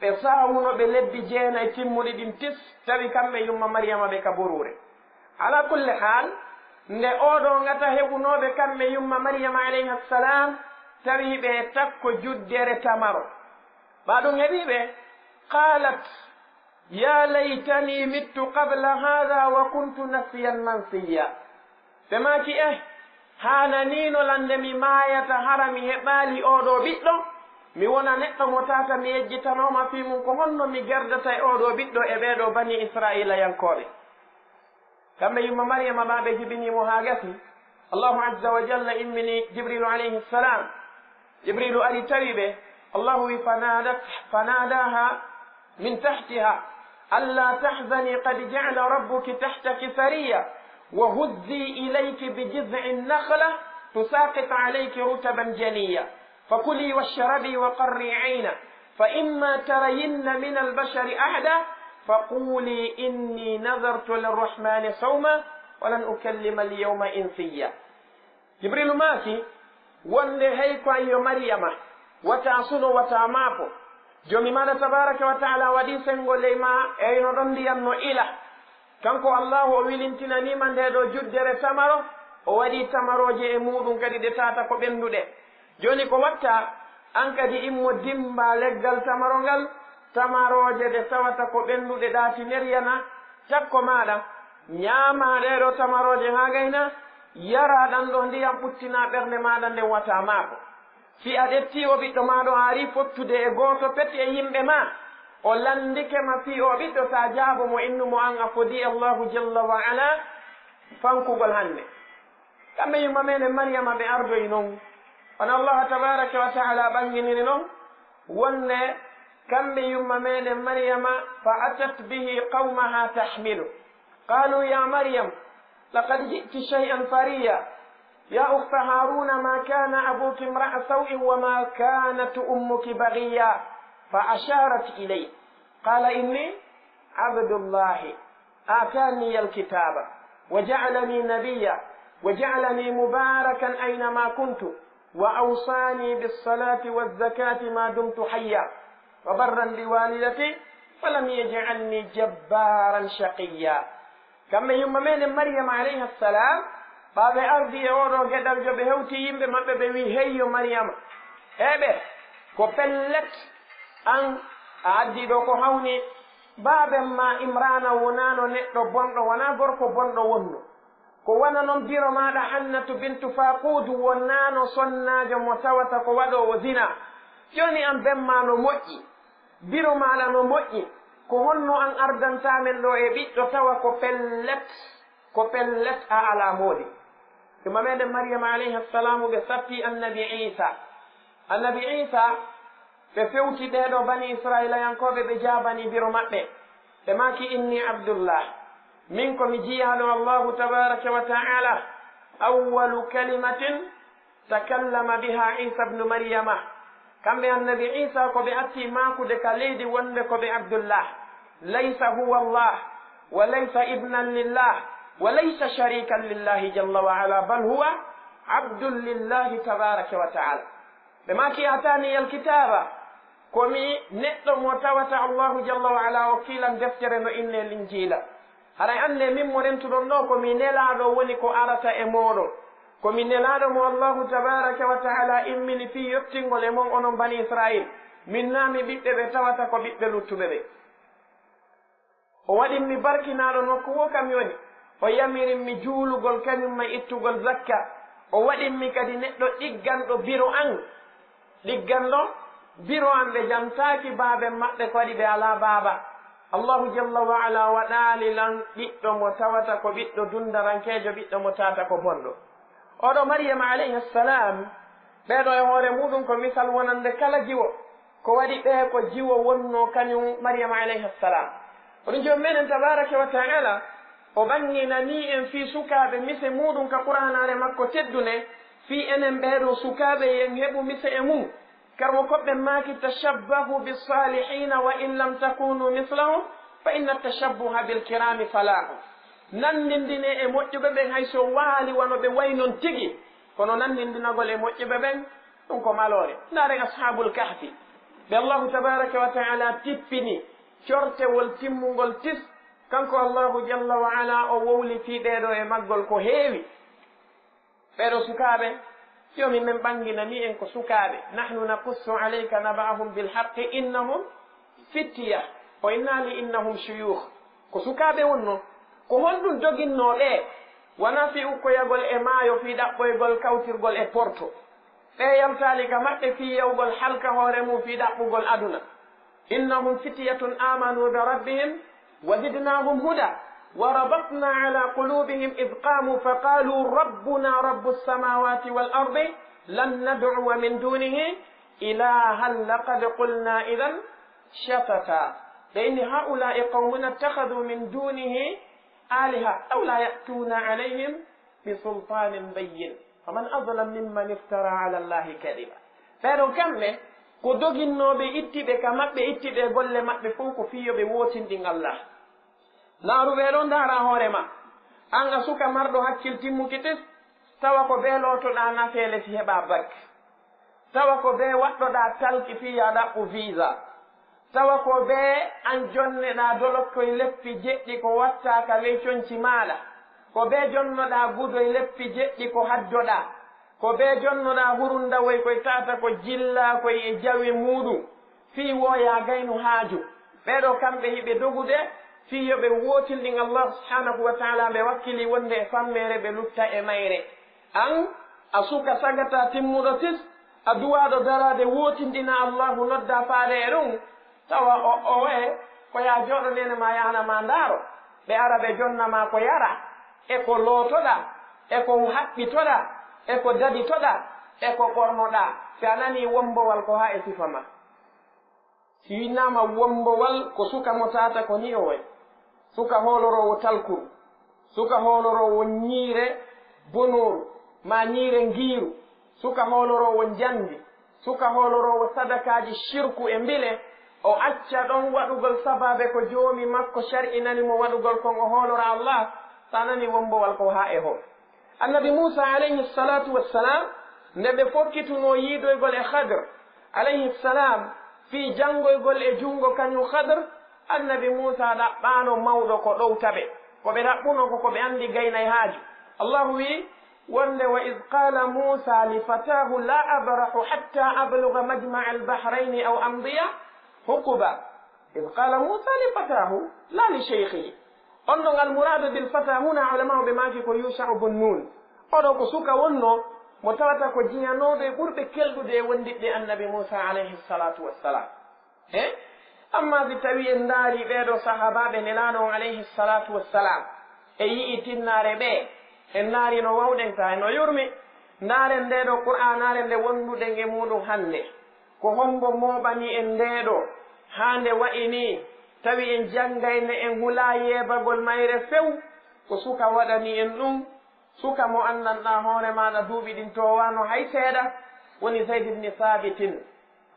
ɓe saawuno ɓe lebbi jeenayi timmuɗi ɗin tis tawi kamɓe yumma mariyama ɓe ka borure ala kulle hal nde oɗo ngata heɓunoɓe kamɓe yumma mariyama alayhi ssalam tawi ɓe takko juddere tamaro ɓaɗum heeɓiɓe qalat ya laytani mittu qabla hada wa kuntu nasiyan mansiya ɓe maki hananino lande mi mayata hara mi heɓali oɗo ɓiɗɗo mi wona neɗɗo mo tata mi yejjitanoma fi mum ko honno mi gerdata e oɗo ɓiɗɗo e ɓeɗo bani israila yankoɓe kamɓe yumma mariyama ɓaɓe jibinimo ha gasi allahu azza wa jalla immini jibrilu alayhi ssalam jibrilu ari tawi ɓe allahu wi fanadaha min tahtiha alla tahzani qad ja'ala rabbuki tahtaki sariya wa huzzi ilayki bijiz'i nakhla tusaqit alayki rutaban janiya fakuli washrabi wa qarri 'ayna fa imma tarayinna min albashari ahada فقولي إني نذرت للرحمن صوما ولن أكلم اليوم إنسيا جبريل ماكي وانده هيكو أيو مريم وتعصنو وتعماكو جومي ماذا تبارك وتعالى ودي سنغو ليما اينو رندي أنو إله كانكو الله ويلنتنا نيمان ديدو جدر تمارو وودي تمارو جي مودون كدي دتاتا كو بندو دي جوني كو وقتا أنكدي إمو ديمبا لغال تمارو غال tamaroje de tawata ko ɓenduɗe ɗaatineryana takko maɗa ñamaɗeɗo tamaroje ha gayna yaraɗan ɗo ndiyam ɓuttina ɓernde maɗa nden wata maako si a ɗetti o ɓiɗɗo maɗo ari fottude e goto peti e yimɓe ma o landikema fi o ɓiɗɗo ta jaabo mo innumo an a fodi allahu jalla wa ala fankugol hande kamɓe yumma menen mariyama ɓe ardoyi noon wona allah tabaraka wa taala ɓanginiri noon wonde kamɓe yumma meɗen mariyama fa atat bihi qawmaha tahmilu qalu ya maryam laqad ji'ti shay'an fariya ya ukhta haruna ma kana abuki imra'a saw'in wa ma kanat ummuki baghiya fa asharat ilayhi qala inni abdullahi atani alkitaba wa ja'alani nabiyya wa ja'alani mubarakan aynama kuntu wa awsani bis-salati waz-zakati ma dumtu hayya وبرا بوالدتي ولم يجعلني جبارا شقيا كما يوم من مريم عليه السلام باب أرضي أورو جدل جو بهوتي يمبي مبه بوي هيو مريم إبه كو بلت أن أعدي دوكو هوني باب ما إمرانا ونانو نتو بوندو ونا غوركو بوندو ونو ko wana non biro maɗa hannatu bintu faqudu wonnano sonnajo mo tawata ko waɗowo zina joni an bemmano moƴƴi biro maɗa no moƴƴi ko honno an ardantamen ɗo e ɓiɗɗo tawa ko pellet a ala moodi yumma meɗen mariama alayhi ssalamu ɓe sappi annabi isa ɓe fewti ɗeɗo bani israila yankoɓe ɓe jabani biro maɓɓe ɓe maki inni abdullah min komi jiyaɗo allahu tabaraka wa taala awalu kalimatin takallama biha isa bnu maryama kamɓe annabi isa ko ɓe atti makude ka leydi wonde ko ɓe abdullah laysa huwa allah wa laysa ibnan lillah wa laysa sharikan lillahi jalla wa ala bal huwa abdun lillahi tabaraka wa taala ɓe maki atani alkitaba komi neɗɗo mo tawata allahu jalla wa ala o kiilan deftere no inne linjila haray ande min mo rentuɗon ɗo komi nelaɗo woni ko arata e moɗon komi nelaɗo mo allahu tabaraka wa taala immini fi yettingol e mon onon bani israil min nami ɓiɓɓe ɓe tawata ko ɓiɓɓe luttuɓe ɓe o waɗinmi barkinaɗo nokku wo kam yoni o yamirinmi juulugol kañumma ittugol zakka o waɗinmi kadi neɗɗo ɗigganɗo biro an ɗigganɗo biro an ɓe jamtaki baaben maɓɓe ko waɗi ɓe ala baaba allahu jalla wa ala waɗali lan ɓiɗɗo mo tawata ko ɓiɗɗo dundarankejo ɓiɗɗo mo tata ko bonɗo oɗo maryama alayhi ssalam ɓeɗo e hoore muɗum ko misal wonande kala jiwo ko waɗi ɓe ko jiwo wonno kañum maryama alayhi ssalam oɗum joni meɗen tabaraka wa taala o ɓanginani en fi sukaɓe mise muɗum ka qur'anare makko teddune fi enen ɓeeɗo sukaaɓe yen heɓu mise e mum karmo koɓɓe maaki tashabbahu bisalihina wa in lam takunu mislahum fa inna tashabbuha bilkirami falahu nandindine e moƴƴuɓe ɓen hay so waali wano ɓe way non tigi kono nandindinagol e moƴƴuɓe ɓen ɗum ko malore ndaren ashabul kahfi ɓe allahu tabaraka wa taala tippini cortewol timmugol tis kanko allahu jalla wa ala o wowli fiɗeɗo e maggol ko heewi ɓeɗo sukaaɓe yomin men ɓanginani en ko sukaaɓe nahnu naqussu alayka naba'ahum bilhaqqi innahum fittiya o innali innahum shuyukh ko sukaaɓe wonno ko honɗum doginnoɓe wona fi ukkoyagol e maayo fi ɗaɓɓoygol kawtirgol e porto ɓe yaltali ka maɓɓe fi yewgol halka hoore mum fi ɗaɓɓugol aduna innahum fityatun amanu bi rabbihim wa zidnahum huda wa rabatna ala qulubihim id qamu faqalu rabbuna rabbu lsamawati wal ardi lan nad'uwa min dunihi ilahan laqad qulna idan shatata fa inni haula'i qaumuna ittakhadhu min dunihi aliha aw la ya'tuna alayhim bisultanin bayyin faman adlam mimman iftara ala allahi kadiba ɓeɗo kamɓe ko doginnoɓe ittiɓe ka maɓɓe ittiɓe golle maɓɓe fof ko fiyoɓe wotinɗin allah laaruɓe ɗo ndaara hoore ma an a suka marɗo hakkil timmuki tis tawa ko be lootoɗa nafeele fi heɓa bak tawa ko be waɗɗoɗa talki fiya ɗaɓɓu visa tawa ko be an jonneɗa dolokkoye leppi jeɗɗi ko wattaka ley coñci maɗa ko be jonnoɗa gudoye leppi jeɗɗi ko haddoɗa ko be jonnoɗa hurundawoy koye tata ko jilla koye e jawe muɗum fi woya gaynu haaju ɓeɗo kamɓe hiɓe dogude fiyoɓe wotilɗin allah subhanahu wa taala ɓe wakkili wonde e fammere ɓe lutta e mayre an a suka sagata timmuɗo tis a duwaɗo darade wotindina allahu nodda faade e ɗum tawa o ko ya jooɗo nene ma yahnama ndaaro ɓe ara ɓe jonnama ko yara e ko lootoɗa e ko haɓɓitoɗa e ko daditoɗa e ko ɓornoɗa si a nani wombowal ko ha e sifa ma si winnama wombowal ko suka mo tata ko ni o suka hoolorowo talkuru suka hoolorowo ñiire bonoru ma ñiire ngiiru suka hoolorowo njandi suka hoolorowo sadakaji shirku e mbile o acca ɗon waɗugol sababe ko joomi makko shar'inanimo waɗugol kon o hoolora allah sa nani wombowal ko ha e hoore annabi moussa alayhi salatu wassalam nde ɓe fokkituno yiidoygol e khadre alayhi salam fi janngoygol e junngo kañum khadre annabi moussa ɗaɓɓano mawɗo ko ɗowtaɓe koɓe ɗaɓɓuno ko koɓe andi gaynay haaju allahu wi wonde wa id qala moussa li fatahu la abrahu hatta abluga majma'a albahrayni aw amdiya hukuba id qala moussa li fatahu la li cheikhihi on ɗon almouradu bil fata huna ulamau ɓe maaki ko yushau bun nun oɗo ko suka wonno mo tawata ko jiyanoɗo e ɓurɓe kelɗude e wondiɓɓe annabi moussa alayhi salatu wassalam amma si tawi en ndaari ɓeeɗo sahabaɓe nelaɗo on alayhi salatu wassalam e yii tinnare ɓe en ndaari no wawɗen ta no yurmi ndaaren ndeɗo qur'anare nde wonduɗen e muɗum hannde ko hombo moɓani en ndeɗo haa nde wa'ini tawi en janngayne en hula yeebagol mayre few ko suka waɗani en ɗum suka mo anndanɗa hoore maɗa duuɓi ɗin towano hay seeɗa woni zayd ibni sabitin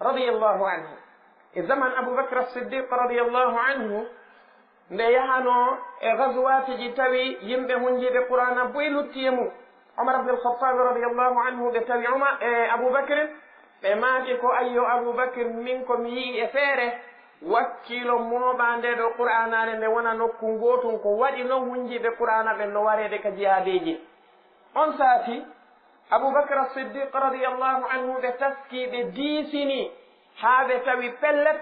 radiallahu anhu e zaman aboubacre as-siddiq radiallahu anhu nde yahano e gaswati ji tawi yimɓe hunjiɓe qur'ana boy luttiye mum omar abdul khattabi radiallahu anhu ɓe tawi aboubacre ɓe maaki ko ayyo aboubacre min komi yii e feere wakkilo moɓande ɗo qur'anare nde wona nokku gotum ko waɗi noon hunjiɓe qur'ana ɓen no warede ka jihadeji on saati aboubacre as-siddiq radiallahu anhu ɓe taski ɓe diisini haa ɓe tawi pellet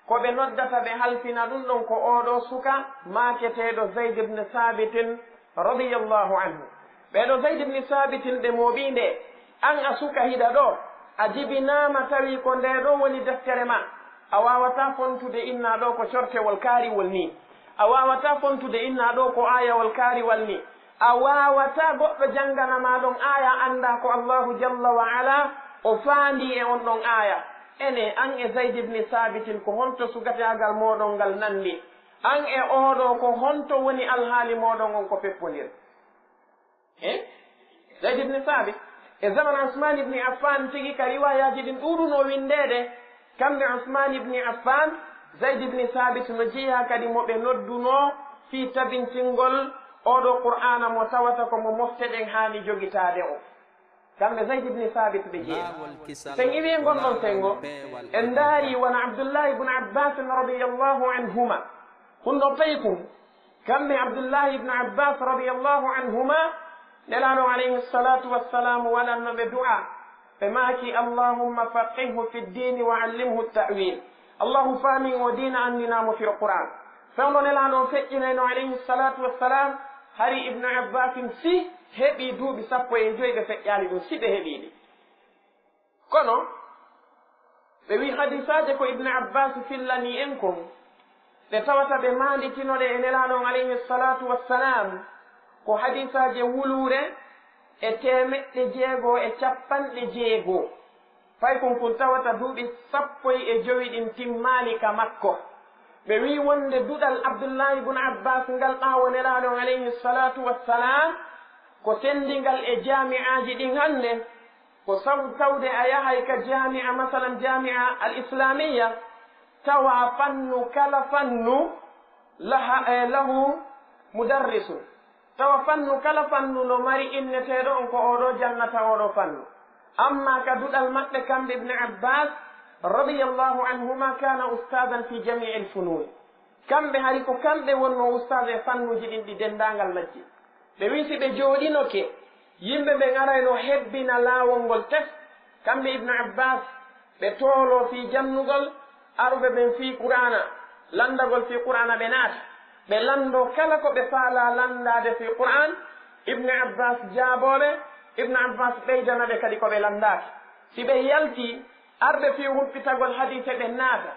ko ɓe noddata ɓe halfina ɗum ɗon ko oɗo suka maaketeɗo zayd ibne sabitin radiallahu anhu ɓeɗo zayd ibne sabitin ɓe moɓinde an a suka hiɗa ɗo a jibinama tawi ko nde ɗo woni deftere ma a wawata fontude inna ɗo ko cortewol kaariwol ni a wawata fontude inna ɗo ko ayawol kaariwal ni a wawata goɗɗo janganama ɗon aya anda ko allahu jalla wa ala o faandi e on ɗon aya ene an e zayd ibni sabitin ko honto sugatagal moɗon ngal nandi an e oɗo ko honto woni alhaali moɗon on ko peppodir zayd ibni sabit e zaman Usman ibni Affan tigi ka riwayaji ɗin ɗuɗuno windede kamɓe Usman ibni Affan Zayd ibni Sabit no jeeya kadi moɓe nodduno fi tabintingol oɗo qur'ana mo tawata ko mo mofteɗen haani jogitade o kamɓe Zayd ibni Sabit ɓe jeeya sen iwi gonɗon sengo en daari wona Abdullah ibne Abbas radiyallahu anhuma hunɗo paykum kamɓe Abdullah ibne Abbas radiyallahu anhuma nelaɗo alayhi salatu wassalam waɗannoɓe du'a ɓe maaki allahumma faqihhu fi ddini wa allimhu ta'wil allahu faamin o dina andinamo fil qur'an fewno nelaɗo feƴƴinayno alayhi salatu wassalam hari ibnu abbasin si heɓi duuɓi 15 ɓe feƴƴali ɗum si ɓe heeɓiɗi kono ɓe wi hadisaje ko ibnu abbas fillani en kon ɓe tawata ɓe manditinoɗe e nelaɗon alayhi salatu wassalam ko hadisaje wulure e 650 fay kon kun tawata duuɓi 15 ɗin timmali ka makko ɓe wi wonde duɗal abdoullahi ibne abbas ngal ɓaawo nelaɗon alayhi salatu wassalam ko tendingal e jami'aji ɗin hannde ko tawde a yahay ka jami'a masalan jami'a al islamiya tawa fannu kala fannu lahu mudarrisun tawa fannu kala fannu no mari inneteɗo on ko oɗo jannata oɗo fannu amma ka duɗal maɓɓe kamɓe ibne abbas radiyallahu anhuma kana ustadan fi jamii l funun kamɓe hari ko kamɓe wonno ustad e fannuji ɗin ɗi dendagal majji ɓe wisi ɓe jooɗinoke yimɓe ɓe garayno hebbina laawol ngol tes kamɓe ibnu abbas ɓe toolo fi jannugol aruɓe ɓen fi qur'ana landagol fi qur'ana ɓe naata ɓe lando kala ko ɓe faala landade fi qur'an ibnu abbas jaaboɓe ibnu abbas ɓeydanaɓe kadi ko ɓe landaki si ɓe yalti arɓe fi humpitagol hadise ɓe naata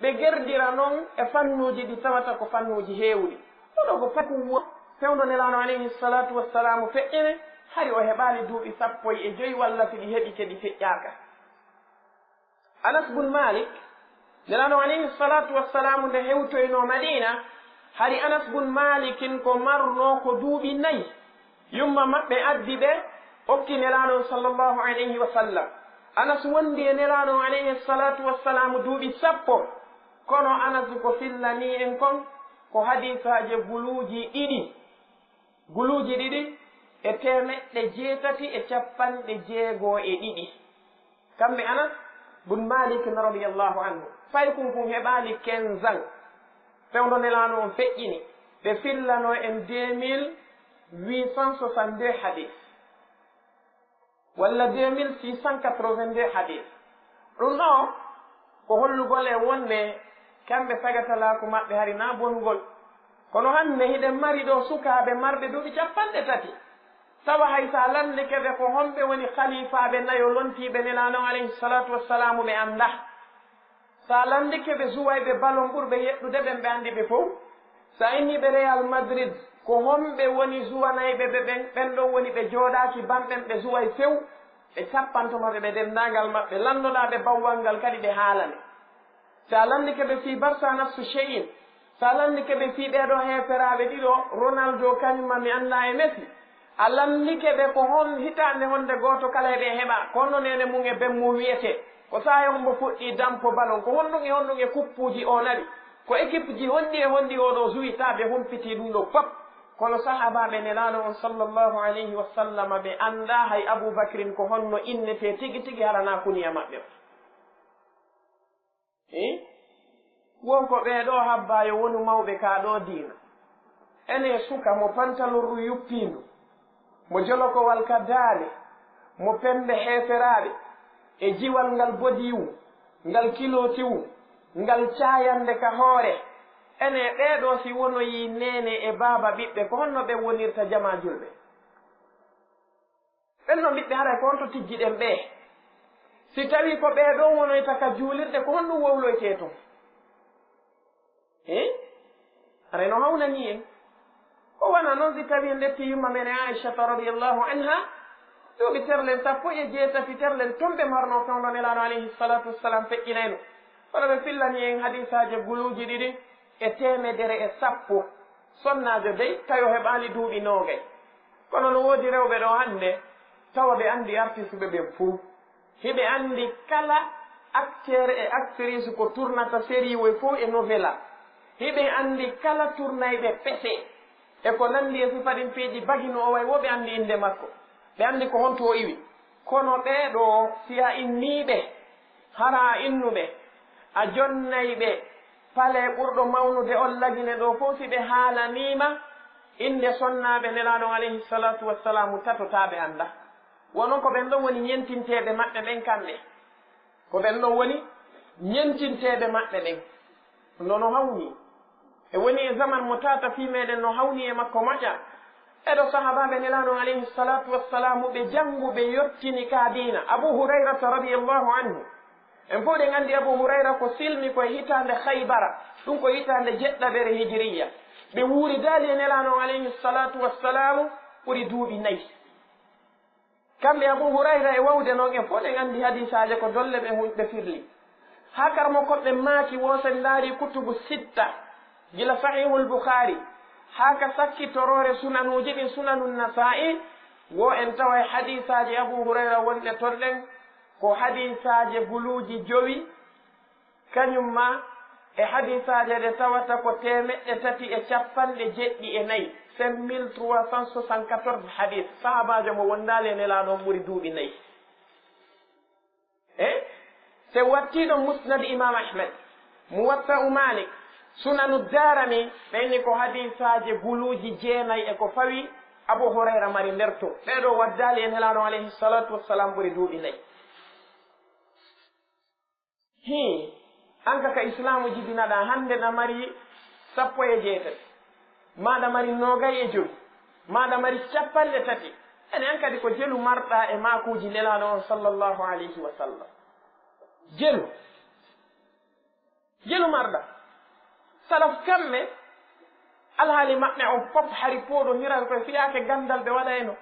ɓe gerdira noon e fannuji ɗi tawata ko fannuji heewɗi oɗo ko patum fewdo nelano alayhi salatu wassalamu feƴƴene hari o heɓali duuɓi 15 walla si ɗi heɓi kedi feƴƴaka anas bun malik nelano alayhi salatu wassalamu nde hewtoyno madina hari anas bun malikin ko marno ko duuɓi 4 yumma maɓɓe addi ɓe okki nelaɗon sallllahu alayhi wa sallam anas wondi e nelaɗon alayhi salatu wassalamu duuɓi 10 kono anas ko fillani en kon ko hadisaje guluuji ɗiɗi e 652 kamɓe anas bun malik radiallahu anhu fay kun heɓali 15 ans fewdo nelaɗo on feƴƴini ɓe fillano en 2862 hadis walla 2682 hadis ɗum ɗo ko hollugol e wonde kamɓe sagatalaku maɓɓe hari na bongol kono hande hiɗen mari ɗo sukaɓe marɓe duuɓi 30 tawa hay sa landike ɓe ko homɓe woni khalifaɓe nayo lontiɓe nelanon alayhi salatu wassalamu ɓe anda sa landike ɓe suwayɓe balon ɓurɓe yeɗɗude ɓen ɓe andi ɓe fof sa inniɓe Real Madrid ko homɓe woni suwanayɓe ɓe ɓen ɗon woni ɓe jooɗaki banɓen ɓe suway few ɓe cappantomaɓe ɓe dendagal maɓɓe landoɗaɓe bawwal ngal kadi ɓe haalane sa landike ɓe fi Barça nafsu cheyin sa landike ɓe fi ɓeɗo heferaɓe ɗiɗo Ronaldo kañumma mi anda e Messi a landike ɓe ko hon hitande honde goto kala eɓe heɓa ko honno nene mum e ben mum wiyete ko saha hombo fuɗɗi dampo balon ko honɗum e kuppuji o naɓi ko équipe ji honɗi oɗo juwitaɓe humpiti ɗum ɗo fop kono sahabaɓe nelaɗo on sallllahu alayhi wa sallam ɓe anda hay aboubacrin ko honno innete tigui halana kuniya maɓɓe wonko ɓeɗo habbayo woni mawɓe ka ɗo diina ene suka mo pantalorru yuppindu mo jolokowal ka daale mo pembe heferaɓe e jiwal ngal bodiwu ngal kilotiwu ngal cayande ka hoore ene ɓeɗo si wonoyi nene e baaba ɓiɓɓe ko honno ɓe wonirta jama julɓe ɓenno ɓiɓɓe haray ko honto tijjiɗen ɓe si tawi ko ɓeɗo wonoyta ka juulirde ko honɗum wowloyte toon aray no hawnani en o wona noon si tawi en ɗetti yumma men aishata radiallahu anha duuɓi terlen 18 terlen toon ɓe marno fewno nelaɗo alayhi salatu wassalam feƴƴinayno kono ɓe fillani en hadisaje guluuji ɗiɗi e 110 sonnajo dey tawi o heɓali duuɓi 9 kono no woodi rewɓe ɗo hannde tawa ɓe anndi artiste ɓe ɓen fuu hiɓe anndi kala acteur e actrice ko tournata série woy fof e novela hiɓe anndi kala tournayɓe pese e ko nanndi e sifaɗin peeji bagino o way wo ɓe anndi innde makko ɓe anndi ko honto o iwi kono ɓeeɗo si a inniiɓe hara a innuɓe a jonnayɓe pale ɓurɗo mawnude on lagine ɗo fof si ɓe haalaniima inde sonnaaɓe nelaaɗon alayhi salatu wassalamu tatotaɓe annda wonon ko ɓen ɗon woni ñentinteɓe maɓɓe ɓen kamɓe ko ɓen ɗon woni ñentinteɓe maɓɓe ɓen nono hawni e woni e zaman mo tata fi meɗen no hawni e makko moƴƴa eɗo sahabaɓe nelaaɗon alayhi salatu wassalamu ɓe jannguɓe yottini ka diina abou hurayrata radiallahu anhu en fof ɗen anndi abou hurayra ko silmi koye hitande haybara ɗum ko hitande jeɗɗaɓere hijiriya ɓe wuuri daali e nelaaɗon alayhi salatu wassalamu ɓuri duuɓi nayyi kamɓe abou hurayra e wawde noon en fof ɗen anndi hadisaje ko dolle ɓe firli ha karmo koɓɓe maaki wosen ndaari kutubu sitta gila sahihul boukhari ha ka sakkitorore sunanuji ɗin sunanu nasa'i wo en tawa e hadisaji abou hurayra wonɗe ton ɗen ko hadisaje buluuji jowi kañum ma e hadisaje ɗe tawata ko 334 5374 hadis sahabajo mo wondali e nelaɗon ɓuri duuɓi nayyi e se wattiɗo musnad imam ahmed muwatta malik sunanu darami ɓenni ko hadisaje buluuji jeenayyi e ko fawi abou hurayra mari nder to ɓeɗo waddali e nelaɗon alayhi salatu wassalam ɓuri duuɓi nayyi anka ka islamu jibinaɗa hande ɗa mari 17 maɗa mari 21 maɗa mari 3 ene an kadi ko jelu marɗa e makuji nelaɗo on sallllahu alayhi wa sallam jelu marɗa salaf kamɓe alhaali maɓɓe on fof hari pooɗo hiran koye fiyake gandal ɓe waɗa eno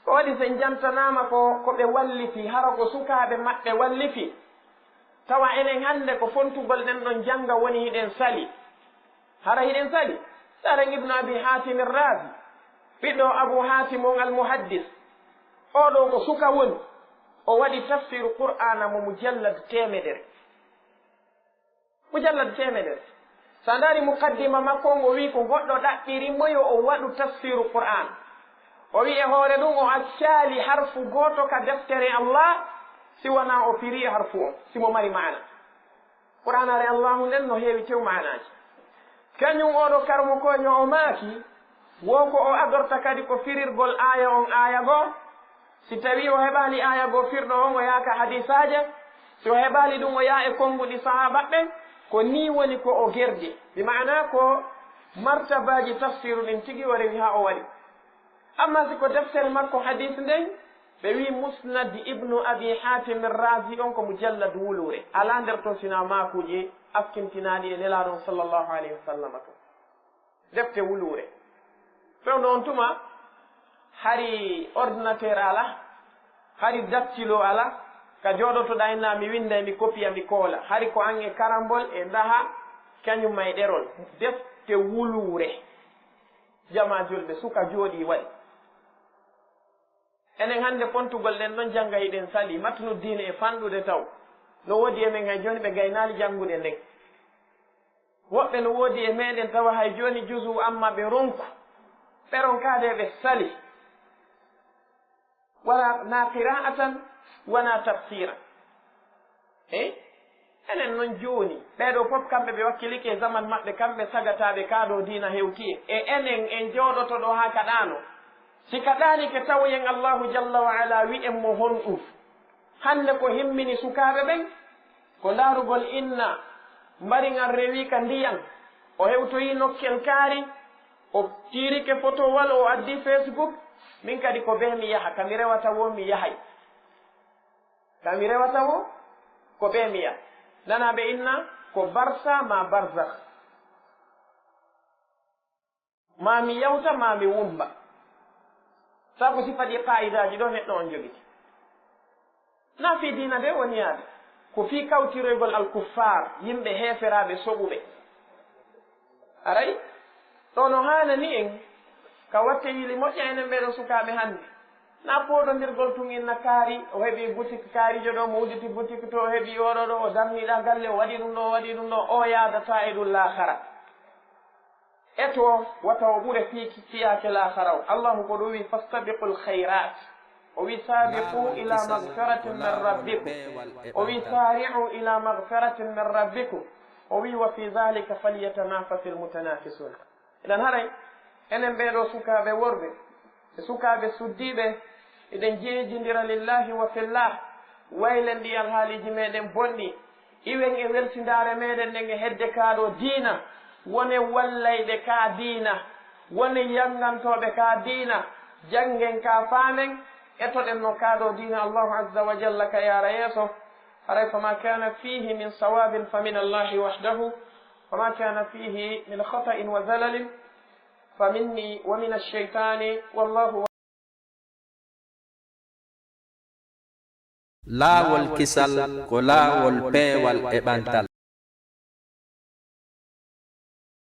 ko waɗi sen jantanama ko ɓe walliti hara ko sukaɓe maɓɓe walliti tawa enen hannde ko fontugol ɗen ɗon jannga woni hiɗen sali hara hiɗen sali saren ibnu abi hatim razi ɓiɗɗo abou hatim on almuhaddis oɗo ko suka woni o waɗi tafsiru qur'ana mo mujallad 100 sa ndaari mukaddima makko on o wi ko goɗɗo ɗaɓɓirimoyo o waɗu tafsiru qur'an o wi e hoore ɗum o accaali harfu gooto ka deftere allah siwana o firi harfu on simo mari maana qur'anare allahu nden no heewi tew maanaji kañum oɗo karmo koño o maaki wo ko o adorta kadi ko firirgol aya on aya goo si tawi o heɓali aya goo firɗo on o yaaka hadisaje si o heɓali ɗum o yaa e konnguɗi sahabaɓe ko ni woni ko o gerdi bi mana ko martabaji tafsiru ɗin tigi o rewi ha o waɗi amma si ko deftere makko hadis nden ɓe wi musnad ibnu abi hatim razi on ko mujallad wulure ala nder toon sina makuji askintinaɗi e nelaɗon sallllahu alayhi wa sallam to defte wulure fewno on tuma hari ordinateur ala hari dattilo ala ka jooɗotoɗa inna mi winda mi copia mi koola hari ko an e karambol e ndaha kañum may ɗerol defte wulure jama julɓe suka jooɗi waɗi enen hannde pontugol ɗen ɗon jannga hiɗen sali matnu diine e fanɗude taw no woodi e men hay jooni ɓe gaynaali janngude nden woɓɓe no woodi e meɗen tawa hay jooni jusu amma ɓe ronku ɓeron kaade ɓe sali wala na qira'atan wona tafsira enen noon jooni ɓeeɗo fof kamɓe ɓe wakkilike e zaman maɓɓe kamɓe sagataɓe kaaɗo diina hewti e enen en jooɗoto ɗo haa kaɗaano si kaɗaani ke tawoyen allahu jalla wa ala wi'en mo honɗum hannde ko himmini sukaaɓe ɓen ko ndaarugol inna mbariŋal rewi ka ndiyan o hewtoyi nokkel kaari o tiirike photowal o addi facebook min kadi ko ɓe mi yaha kami rewata wo mi yahay kami rewata wo ko ɓe mi yaha nanaɓe inna ko barsa ma barzakh ma mi yawta ma mi wumba sabu si faɗi qa'idaji ɗo neɗɗo on jogiti na fi dina nde woni yaade ko fi kawtiroygol alkuffar yimɓe heeferaɓe soɓuɓe aray ɗo no hanani en ka watte yili moƴƴa enen ɓeɗo sukaɓe hannde na poɗodirgol tun inna kaari o heeɓi boutique kaarijo ɗo mo udditi boutique to o heeɓi oɗo ɗo o darniɗa galle o waɗi ɗum ɗo o waɗi ɗum ɗo o yadata e ɗum lahara eto wata o ɓuure fiyake lahara o allahu ko ɗo wi fastabiqu lkhayrat o wi sabiqu ila magfiratin min rabbikum o wi sari'u ila magfiratin min rabbikum o wi wa fi dhalika falyatanafasi lmutanafisun eɗen haray enen ɓeɗo sukaɓe worɓe e sukaɓe suddiɓe eɗen jeejidira lillahi wa fillah waylen ndiyal haaliji meɗen bonɗi iwen e weltindare meɗen nden e hedde kaɗo diina wone wallayɓe ka diina wone yangantoɓe ka diina janggen ka faamen etoɗen no kaɗo diina allahu azza wa jalla ka yara yeeso haray fama kana fihi min sawabin fa min allahi wahdahu wama kana fihi min khata'in wa zalalin fa minni wa min alcheytani wallahu laawol kisal ko laawol peewal e ɓantal